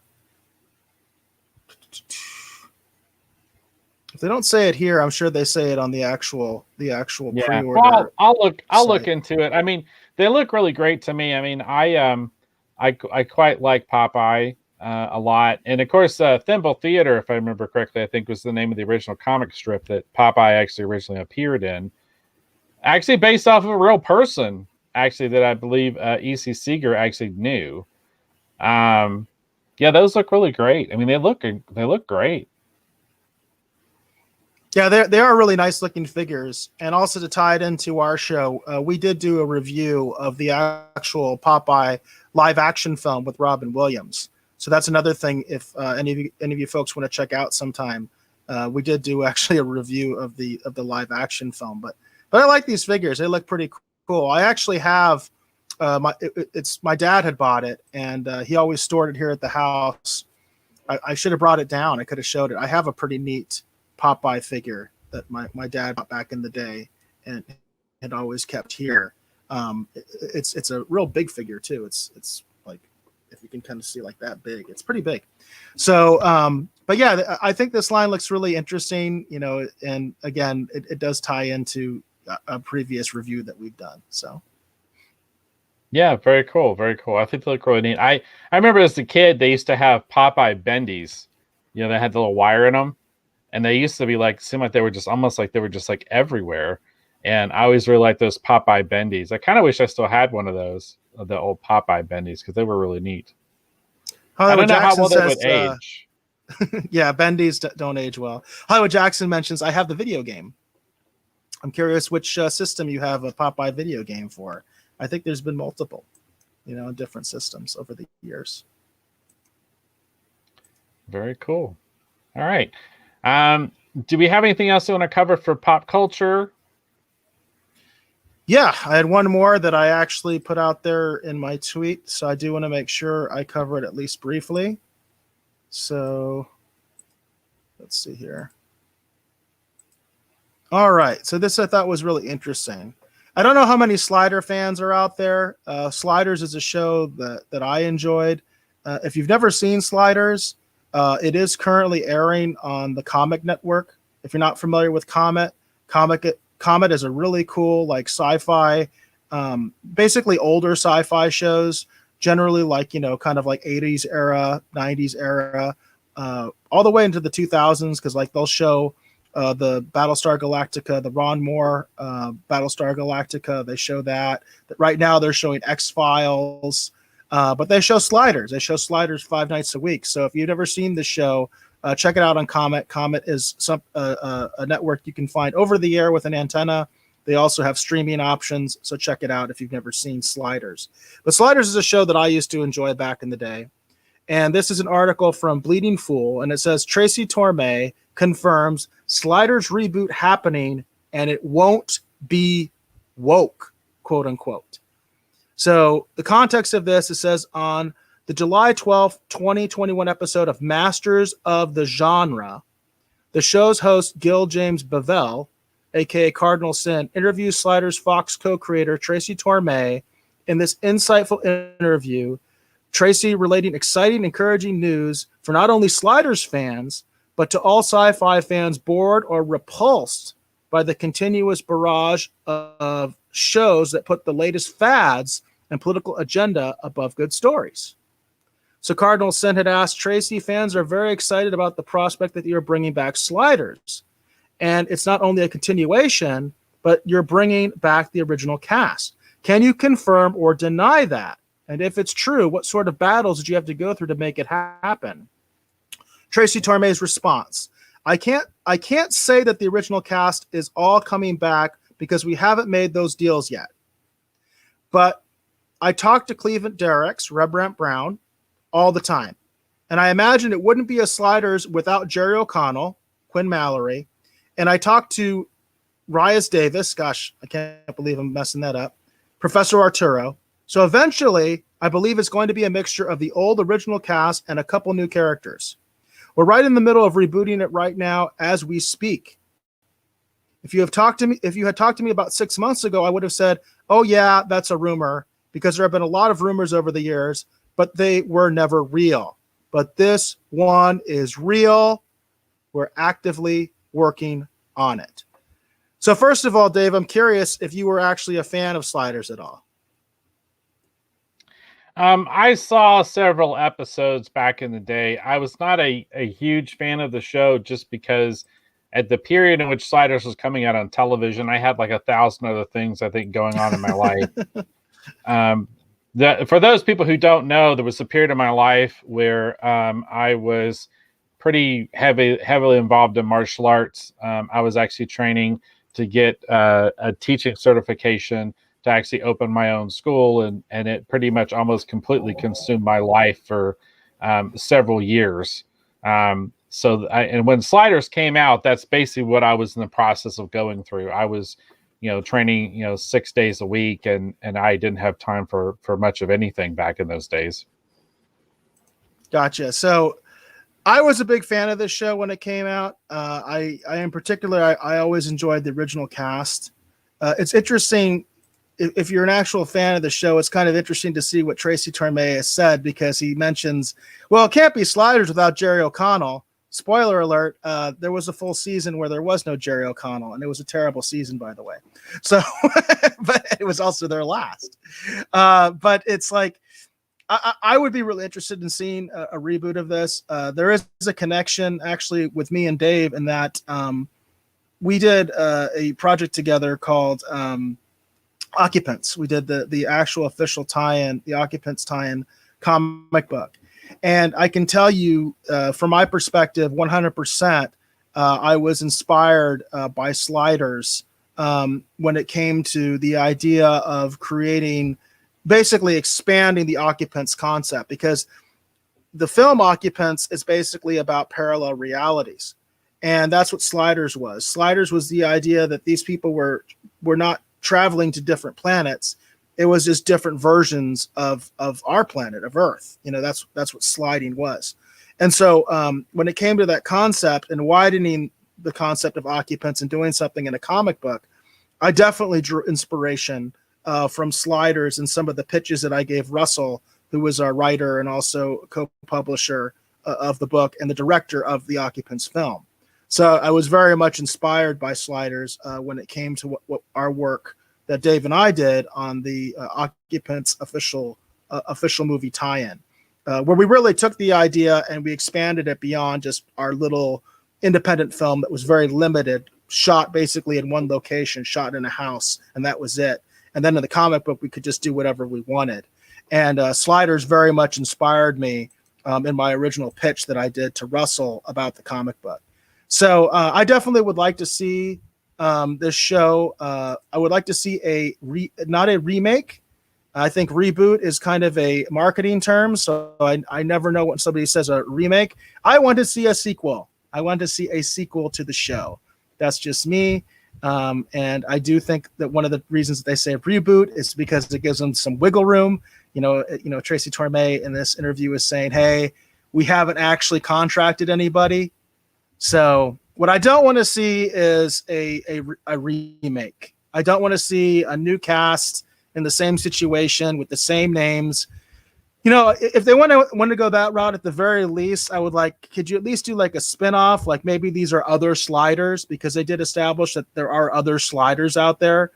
If they don't say it here, I'm sure they say it on the actual Yeah. Well, pre-order I'll look site. into it. I mean, they look really great to me. I mean, I quite like Popeye a lot, and of course, Thimble Theater, if I remember correctly, I think was the name of the original comic strip that Popeye actually originally appeared in. Actually, based off of a real person, actually that I believe E.C. Seeger actually knew. Um, yeah, those look really great. I mean, they look great. Yeah, they are really nice looking figures. And also to tie it into our show, we did do a review of the actual Popeye live action film with Robin Williams. So that's another thing. If any of you folks want to check out sometime, we did do actually a review of the live action film. But I like these figures. They look pretty cool. I actually have it's my dad had bought it, and he always stored it here at the house. I should have brought it down. I could have showed it. I have a pretty neat Popeye figure that my dad bought back in the day and had always kept here. It's a real big figure too. It's like, if you can kind of see, like that big. It's pretty big. So, but yeah, I think this line looks really interesting. And again, it does tie into a previous review that we've done. So. Yeah, very cool, very cool. I think they look really neat. I remember as a kid they used to have Popeye bendies. They had the little wire in them, and they used to be like seem like they were just almost like they were just like everywhere. And I always really liked those Popeye bendies. I kind of wish I still had one of those, the old Popeye bendies, because they were really neat. I Hollywood don't know how Jackson well they would says, age. yeah, bendies don't age well. Hollywood Jackson mentions, I have the video game. I'm curious which system you have a Popeye video game for. I think there's been multiple, in different systems over the years. Very cool. All right. Do we have anything else you want to cover for pop culture? Yeah, I had one more that I actually put out there in my tweet, so I do want to make sure I cover it at least briefly. So let's see here. All right, so this I thought was really interesting. I don't know how many Slider fans are out there. Sliders is a show that I enjoyed. If you've never seen Sliders, it is currently airing on the Comic Network. If you're not familiar with Comet is a really cool, like, sci-fi, basically older sci-fi shows, generally like, kind of like 80s era, 90s era, all the way into the 2000s, because like they'll show the Battlestar Galactica, the Ron Moore Battlestar Galactica. They show that. Right now they're showing X-Files, but they show Sliders. They show Sliders 5 nights a week. So if you've never seen the show, check it out on Comet. Comet is a network you can find over the air with an antenna. They also have streaming options, so check it out if you've never seen Sliders. But Sliders is a show that I used to enjoy back in the day. And this is an article from Bleeding Fool, and it says Tracy Torme confirms Sliders reboot happening, and it won't be woke, quote unquote. So the context of this, it says on the July 12th, 2021 episode of Masters of the Genre, the show's host, Gil James Bavell, aka Cardinal Sin, interviews Sliders Fox co-creator Tracy Torme. In this insightful interview, Tracy relating exciting, encouraging news for not only Sliders fans, but to all sci-fi fans bored or repulsed by the continuous barrage of shows that put the latest fads and political agenda above good stories. So Cardinal Sin had asked Tracy, fans are very excited about the prospect that you're bringing back Sliders. And it's not only a continuation, but you're bringing back the original cast. Can you confirm or deny that? And if it's true, what sort of battles did you have to go through to make it happen? Tracy Torme's response: I can't say that the original cast is all coming back because we haven't made those deals yet. But I talk to Cleveland Derricks, Rembrandt Brown, all the time. And I imagine it wouldn't be a Sliders without Jerry O'Connell, Quinn Mallory. And I talked to Reyes Davis, gosh, I can't believe I'm messing that up, Professor Arturo. So eventually, I believe it's going to be a mixture of the old original cast and a couple new characters. We're right in the middle of rebooting it right now as we speak. If you had talked to me about 6 months ago, I would have said, oh yeah, that's a rumor, because there have been a lot of rumors over the years, but they were never real. But this one is real. We're actively working on it. So first of all, Dave, I'm curious if you were actually a fan of Sliders at all. I saw several episodes back in the day. I was not a huge fan of the show just because at the period in which Sliders was coming out on television, I had like 1,000 other things I think going on in my life. For those people who don't know, there was a period of my life where I was pretty heavily involved in martial arts. I was actually training to get a teaching certification to actually open my own school, and it pretty much almost completely consumed my life for several years. And when Sliders came out, that's basically what I was in the process of going through. I was, training, 6 days a week, and I didn't have time for much of anything back in those days. Gotcha. So I was a big fan of this show when it came out. I in particular, I always enjoyed the original cast. It's interesting. If you're an actual fan of the show, it's kind of interesting to see what Tracy Torme has said, because he mentions, well, it can't be Sliders without Jerry O'Connell. Spoiler alert, there was a full season where there was no Jerry O'Connell, and it was a terrible season, by the way. So, but it was also their last. But it's like, I would be really interested in seeing a reboot of this. There is a connection actually with me and Dave in that we did a project together called Occupants. We did the actual official tie-in, the Occupants tie-in comic book. And I can tell you from my perspective, 100%, I was inspired by Sliders when it came to the idea of creating, basically expanding the Occupants concept, because the film Occupants is basically about parallel realities. And that's what Sliders was. Sliders was the idea that these people were not traveling to different planets. It was just different versions of our planet, of Earth. That's what sliding was. And so when it came to that concept and widening the concept of Occupants and doing something in a comic book, I definitely drew inspiration from Sliders and some of the pitches that I gave Russell, who was our writer and also co-publisher of the book and the director of the Occupants film. So I was very much inspired by Sliders when it came to what our work that Dave and I did on the Occupants official movie tie-in, where we really took the idea and we expanded it beyond just our little independent film that was very limited, shot basically in one location, shot in a house, and that was it. And then in the comic book, we could just do whatever we wanted. And Sliders very much inspired me in my original pitch that I did to Russell about the comic book. So I definitely would like to see this show. I would like to see not a remake. I think reboot is kind of a marketing term, so I never know when somebody says a remake. I want to see a sequel. I want to see a sequel to the show. That's just me. And I do think that one of the reasons that they say reboot is because it gives them some wiggle room. Tracy Torme in this interview is saying, hey, we haven't actually contracted anybody. So what I don't want to see is a remake. I don't want to see a new cast in the same situation with the same names. If they want to go that route, at the very least, I would could you at least do like a spinoff? Like maybe these are other Sliders, because they did establish that there are other Sliders out there,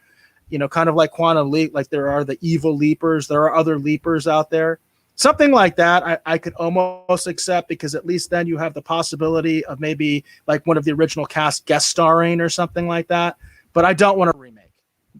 kind of like Quantum Leap, like there are the evil Leapers. There are other Leapers out there. Something like that I could almost accept, because at least then you have the possibility of maybe like one of the original cast guest starring or something like that. But I don't want a remake.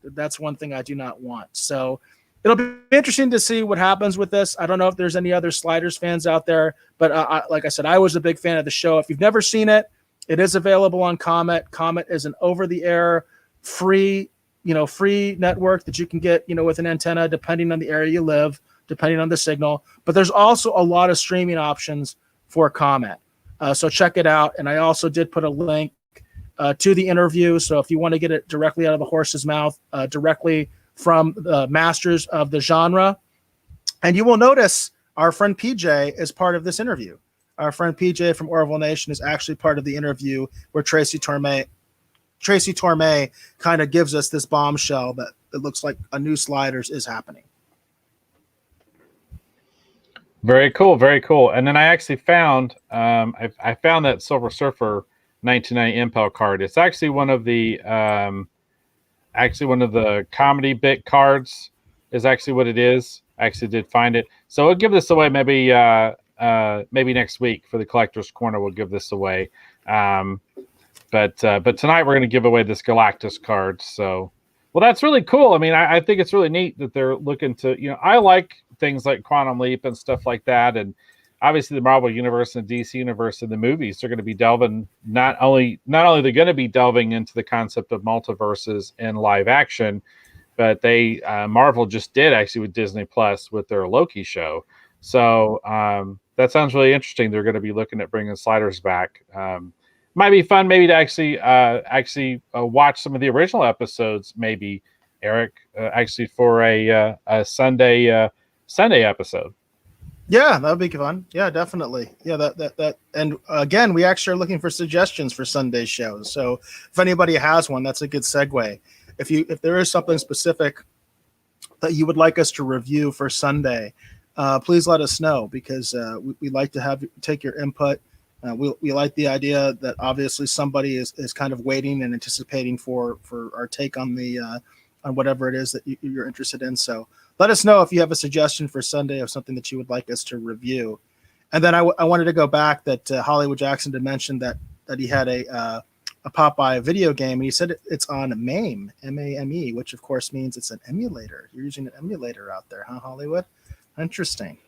That's one thing I do not want. So it'll be interesting to see what happens with this. I don't know if there's any other Sliders fans out there, but like I said, I was a big fan of the show. If you've never seen it, it is available on Comet. Comet is an over-the-air free network that you can get, with an antenna, depending on the area you live, depending on the signal. But there's also a lot of streaming options for Comet. So check it out. And I also did put a link to the interview. So if you want to get it directly out of the horse's mouth, directly from the masters of the genre. And you will notice our friend PJ is part of this interview. Our friend PJ from Orville Nation is actually part of the interview where Tracy Torme kind of gives us this bombshell that it looks like a new Sliders is happening. Very cool, very cool. And then I actually found I found that Silver Surfer 1990 Impel card. It's actually one of the comedy bit cards is actually what it is. I actually did find it. So we'll give this away maybe next week for the collector's corner. We'll give this away. But tonight we're going to give away this Galactus card. So, well, that's really cool. I mean, I think it's really neat that they're looking to, I like things like Quantum Leap and stuff like that. And obviously the Marvel Universe and DC Universe and the movies, they're going to be delving, not only they're going to be delving into the concept of multiverses in live action, but Marvel just did actually with Disney Plus with their Loki show. So that sounds really interesting. They're going to be looking at bringing sliders back. Might be fun maybe to actually watch some of the original episodes, maybe, Eric, actually for a Sunday episode. Yeah, that would be fun. Yeah, definitely. Yeah, that. And again, we actually are looking for suggestions for Sunday shows. So if anybody has one, that's a good segue. If there is something specific that you would like us to review for Sunday, please let us know, because we like to take your input. We like the idea that obviously somebody is kind of waiting and anticipating for our take on on whatever it is that you're interested in. So let us know if you have a suggestion for Sunday of something that you would like us to review. And then I wanted to go back that Hollywood Jackson did mention that he had a Popeye video game, and he said it's on MAME, MAME, which of course means it's an emulator. You're using an emulator out there, huh, Hollywood? Interesting.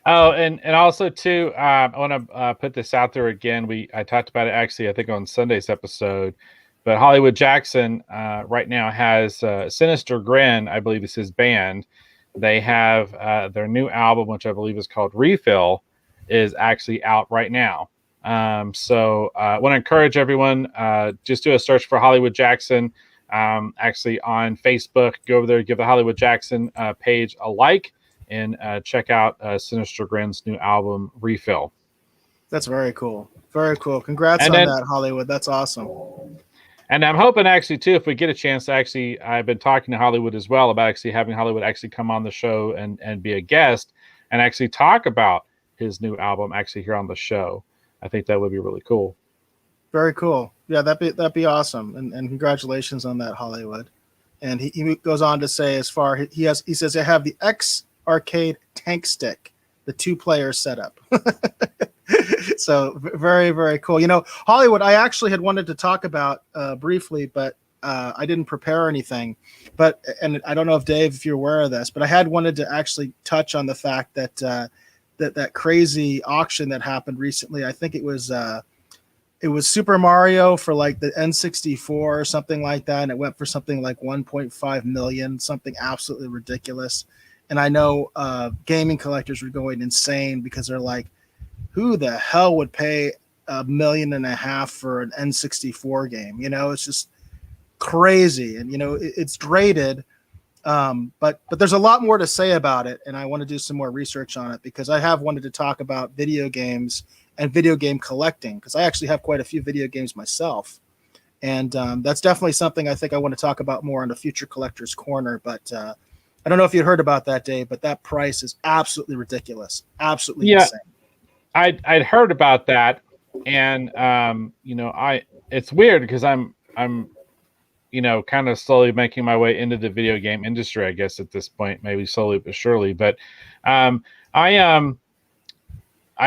Oh, and also too, I want to put this out there again. I talked about it actually, I think, on Sunday's episode. But Hollywood Jackson right now has Sinister Grin, I believe is his band. They have their new album, which I believe is called Refill, is actually out right now. So I want to encourage everyone, just do a search for Hollywood Jackson. Actually on Facebook, go over there, give the Hollywood Jackson page a like, and check out Sinister Grin's new album, Refill. That's very cool. Very cool. Congrats on that, Hollywood. That's awesome. And I'm hoping actually too, if we get a chance to actually, I've been talking to Hollywood as well about actually having Hollywood actually come on the show and be a guest and actually talk about his new album actually here on the show. I think that would be really cool. Very cool. Yeah, that'd be awesome. And congratulations on that, Hollywood. And he goes on to say, he says I have the X Arcade Tank Stick, the 2-player setup. So very, very cool. Hollywood, I actually had wanted to talk about briefly, but I didn't prepare anything. And I don't know if Dave, if you're aware of this, but I had wanted to actually touch on the fact that that crazy auction that happened recently. I think it was Super Mario for like the N64 or something like that, and it went for something like 1.5 million, something absolutely ridiculous. And I know gaming collectors were going insane because they're like, who the hell would pay $1.5 million for an N64 game? It's just crazy. And, it's graded. But there's a lot more to say about it. And I want to do some more research on it, because I have wanted to talk about video games and video game collecting, because I actually have quite a few video games myself. And that's definitely something I think I want to talk about more on the future Collector's Corner. But I don't know if you heard about that, Dave, but that price is absolutely ridiculous. Absolutely insane. I'd heard about that, and it's weird because I'm kind of slowly making my way into the video game industry, I guess at this point, maybe slowly but surely. But I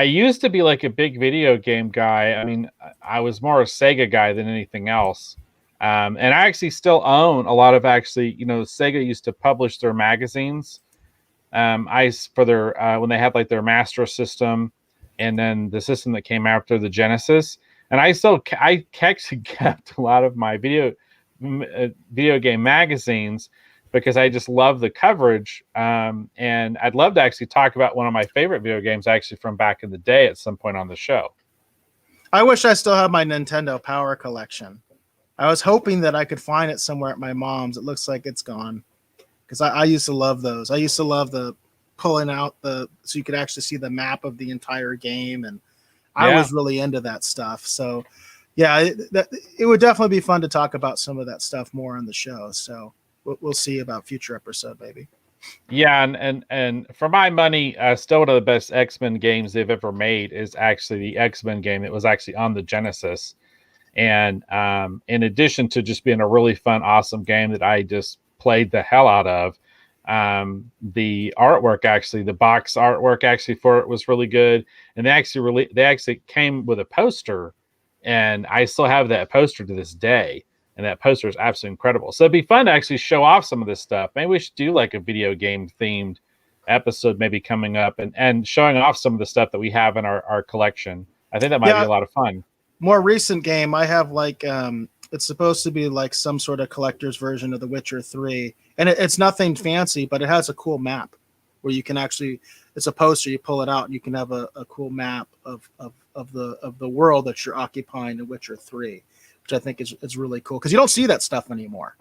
used to be like a big video game guy. I mean, I was more a Sega guy than anything else. And I actually still own a lot of Sega used to publish their magazines. For their when they had like their Master System, and then the system that came after the Genesis. And I actually kept a lot of my video game magazines because I just love the coverage. And I'd love to actually talk about one of my favorite video games actually from back in the day at some point on the show. I wish I still had my Nintendo Power Collection. I was hoping that I could find it somewhere at my mom's. It looks like it's gone, because I used to love those. I used to love the pulling out so you could actually see the map of the entire game, and I was really into that stuff. So yeah, it would definitely be fun to talk about some of that stuff more on the show. So we'll see about future episode, maybe. Yeah, and for my money, still one of the best X-Men games they've ever made is actually the X-Men game. It was actually on the Genesis. And in addition to just being a really fun, awesome game that I just played the hell out of, the artwork actually, the box artwork actually for it was really good. And they actually came with a poster, and I still have that poster to this day. And that poster is absolutely incredible. So it'd be fun to actually show off some of this stuff. Maybe we should do like a video game themed episode maybe coming up, and showing off some of the stuff that we have in our collection. I think that might be Yeah, a lot of fun. more recent game, I have like it's supposed to be like some sort of collector's version of The Witcher 3, and it's nothing fancy, but it has a cool map where you can actually, it's a poster, you pull it out and you can have a cool map of the world that you're occupying in Witcher 3, which I think is really cool because you don't see that stuff anymore.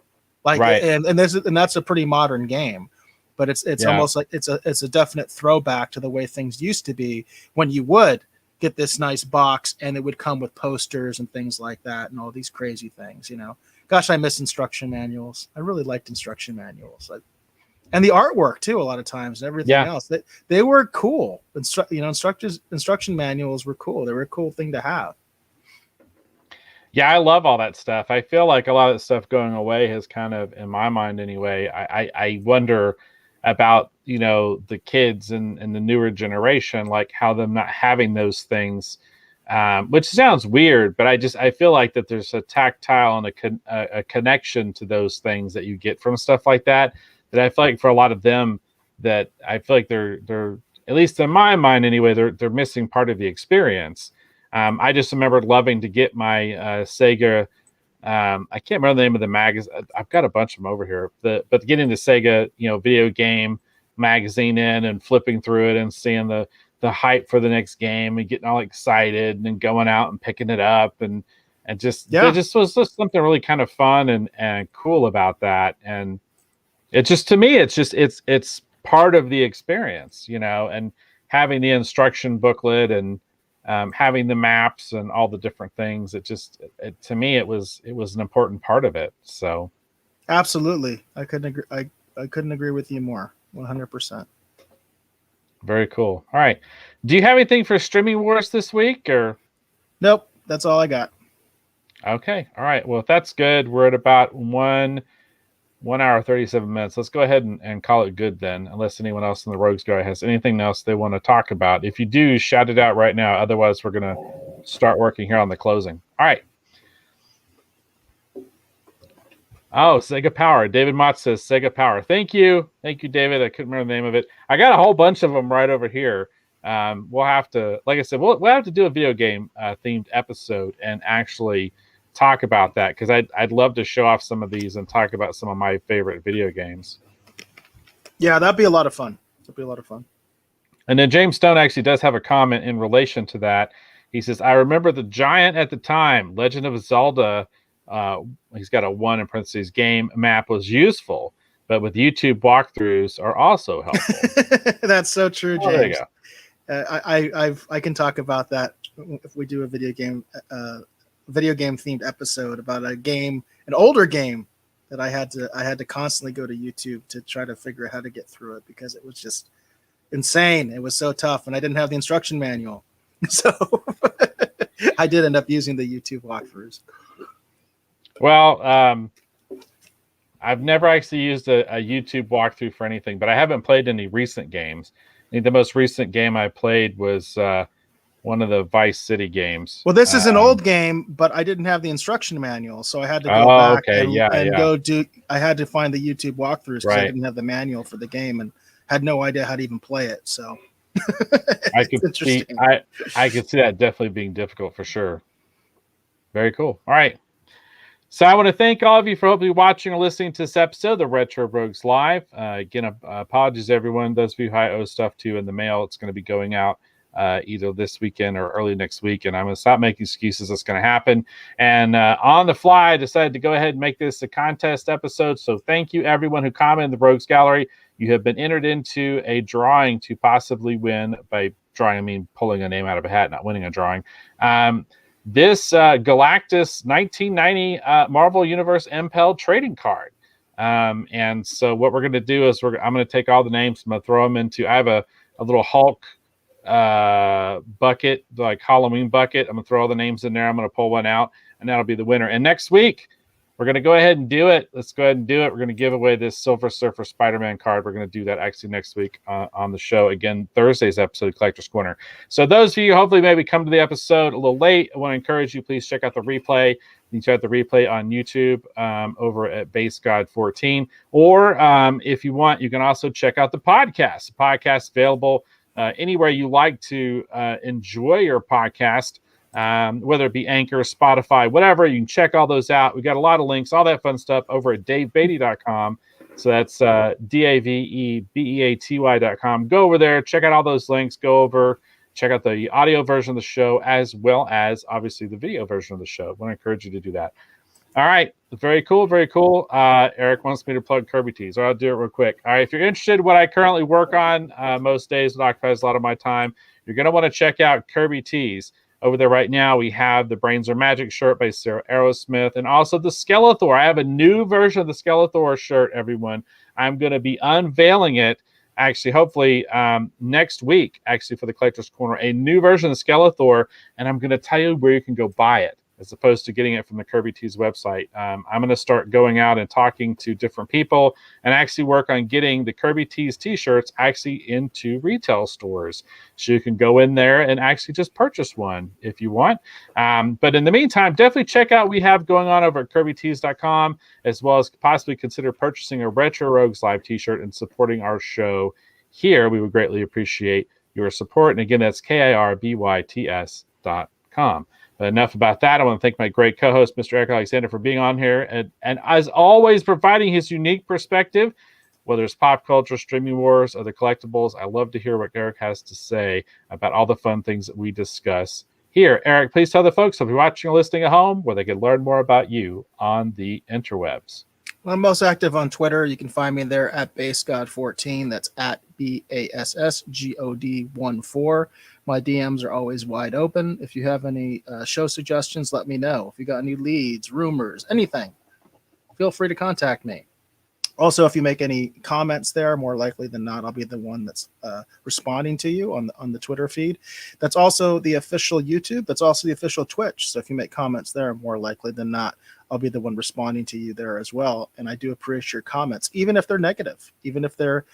Like Right. and that's a pretty modern game, but it's Yeah. almost like it's a definite throwback to the way things used to be when you would get this nice box and it would come with posters and things like that and all these crazy things, you know. Gosh, I miss instruction manuals. I really liked instruction manuals. And the artwork too, a lot of times, and everything else. They were cool. Instruction manuals were cool. They were a cool thing to have. Yeah, I love all that stuff. I feel like a lot of the stuff going away has kind of, in my mind anyway, I wonder about, the kids and the newer generation, like how them not having those things, which sounds weird, but I feel like that there's a tactile and a connection to those things that you get from stuff like that I feel like for a lot of them, that I feel like they're at least in my mind anyway, they're missing part of the experience. I just remember loving to get my Sega. I can't remember the name of the magazine. I've got a bunch of them over here. But getting the Sega, video game magazine in and flipping through it and seeing the hype for the next game and getting all excited and then going out and picking it up and just there just was just something really kind of fun and cool about that. And it just, to me, it's part of the experience, and having the instruction booklet and having the maps and all the different things. To me, it was an important part of it. So absolutely, I couldn't agree. I couldn't agree with you more. 100%. Very cool. All right. Do you have anything for Streaming Wars this week, or? Nope, that's all I got. Okay. All right. Well, if that's good, we're at about 1 hour 37 minutes. Let's go ahead and call it good then, unless anyone else in the Rogues Guy has anything else they want to talk about. If you do, shout it out right now. Otherwise, we're going to start working here on the closing. All right. Oh, Sega Power. David Mott says Sega Power. Thank you, David. I couldn't remember the name of it. I got a whole bunch of them right over here. We'll have to, like I said, we'll have to do a video game themed episode and actually talk about that, because I'd love to show off some of these and talk about some of my favorite video games. Yeah, that'd be a lot of fun. And then James Stone actually does have a comment in relation to that. He says, I remember the giant at the time, Legend of Zelda, he's got a 1 in parentheses, game map was useful, but with YouTube walkthroughs are also helpful. That's so true, James. There you go. I can talk about that if we do a video game themed episode about an older game that I had to constantly go to YouTube to try to figure out how to get through it, because it was just insane. It was so tough, and I didn't have the instruction manual, so I did end up using the YouTube walkthroughs. Well, I've never actually used a YouTube walkthrough for anything, but I haven't played any recent games. I think the most recent game I played was one of the Vice City games. Well, this is an old game, but I didn't have the instruction manual, so I had to go back go do. I had to find the YouTube walkthroughs because I didn't have the manual for the game and had no idea how to even play it. So I could see that definitely being difficult for sure. Very cool. All right. So I want to thank all of you for hopefully watching or listening to this episode of the Retro Rogues Live. Again, apologies everyone. Those of you who I owe stuff to in the mail, it's going to be going out either this weekend or early next week, and I'm going to stop making excuses. That's going to happen. And on the fly, I decided to go ahead and make this a contest episode. So thank you everyone who commented in the Rogues Gallery. You have been entered into a drawing to possibly win. By drawing, I mean pulling a name out of a hat, not winning a drawing. This Galactus 1990 Marvel Universe MPEL trading card. And so what we're going to do is I'm going to take all the names. I'm going to throw them into. I have a little Hulk bucket, like Halloween bucket. I'm going to throw all the names in there. I'm going to pull one out, and that'll be the winner. And next week, we're going to go ahead and do it. Let's go ahead and do it. We're going to give away this Silver Surfer Spider-Man card. We're going to do that actually next week on the show. Again, Thursday's episode of Collector's Corner. So those of you hopefully maybe come to the episode a little late, I want to encourage you, please check out the replay. You can check out the replay on YouTube over at Base God 14. Or if you want, you can also check out the podcast. The podcast is available anywhere you like to enjoy your podcast. Whether it be Anchor, Spotify, whatever, you can check all those out. We got a lot of links, all that fun stuff over at davebeatty.com. So that's DAVEBEATY.com. Go over there, check out all those links, go over, check out the audio version of the show, as well as obviously the video version of the show. I want to encourage you to do that. All right. Very cool. Very cool. Eric wants me to plug Kirby Tees. So I'll do it real quick. All right. If you're interested in what I currently work on most days, it occupies a lot of my time, you're going to want to check out Kirby Tees. Over there right now, we have the Brains Are Magic shirt by Sarah Aerosmith, and also the Skeletor. I have a new version of the Skeletor shirt, everyone. I'm going to be unveiling it, actually, hopefully next week, actually, for the Collector's Corner, a new version of the Skeletor, and I'm going to tell you where you can go buy it, as opposed to getting it from the Kirby Tees website. I'm going to start going out and talking to different people and actually work on getting the Kirby Tees t-shirts actually into retail stores. So you can go in there and actually just purchase one if you want. But in the meantime, definitely check out what we have going on over at KirbyTees.com, as well as possibly consider purchasing a Retro Rogues Live t-shirt and supporting our show here. We would greatly appreciate your support. And again, that's KIRBYTS.com. But enough about that. I want to thank my great co-host, Mr. Eric Alexander, for being on here and as always, providing his unique perspective, whether it's pop culture, streaming wars, or the collectibles. I love to hear what Eric has to say about all the fun things that we discuss here. Eric, please tell the folks, if you're watching or listening at home, where they can learn more about you on the interwebs. Well, I'm most active on Twitter. You can find me there at BaseGod14. That's at BASSGOD14. My DMs are always wide open. If you have any show suggestions, let me know. If you got any leads, rumors, anything, feel free to contact me. Also, if you make any comments there, more likely than not, I'll be the one that's responding to you on the Twitter feed. That's also the official YouTube. That's also the official Twitch. So if you make comments there, more likely than not, I'll be the one responding to you there as well. And I do appreciate your comments, even if they're negative, even if they're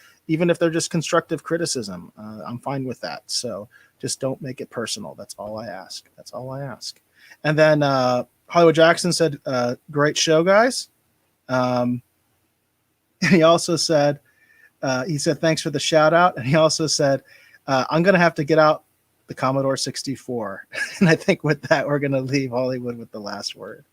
just constructive criticism. I'm fine with that. So just don't make it personal. That's all I ask. That's all I ask. And then Hollywood Jackson said, "Great show, guys." And he also said, thanks for the shout out. And he also said, I'm going to have to get out the Commodore 64. And I think with that, we're going to leave Hollywood with the last word.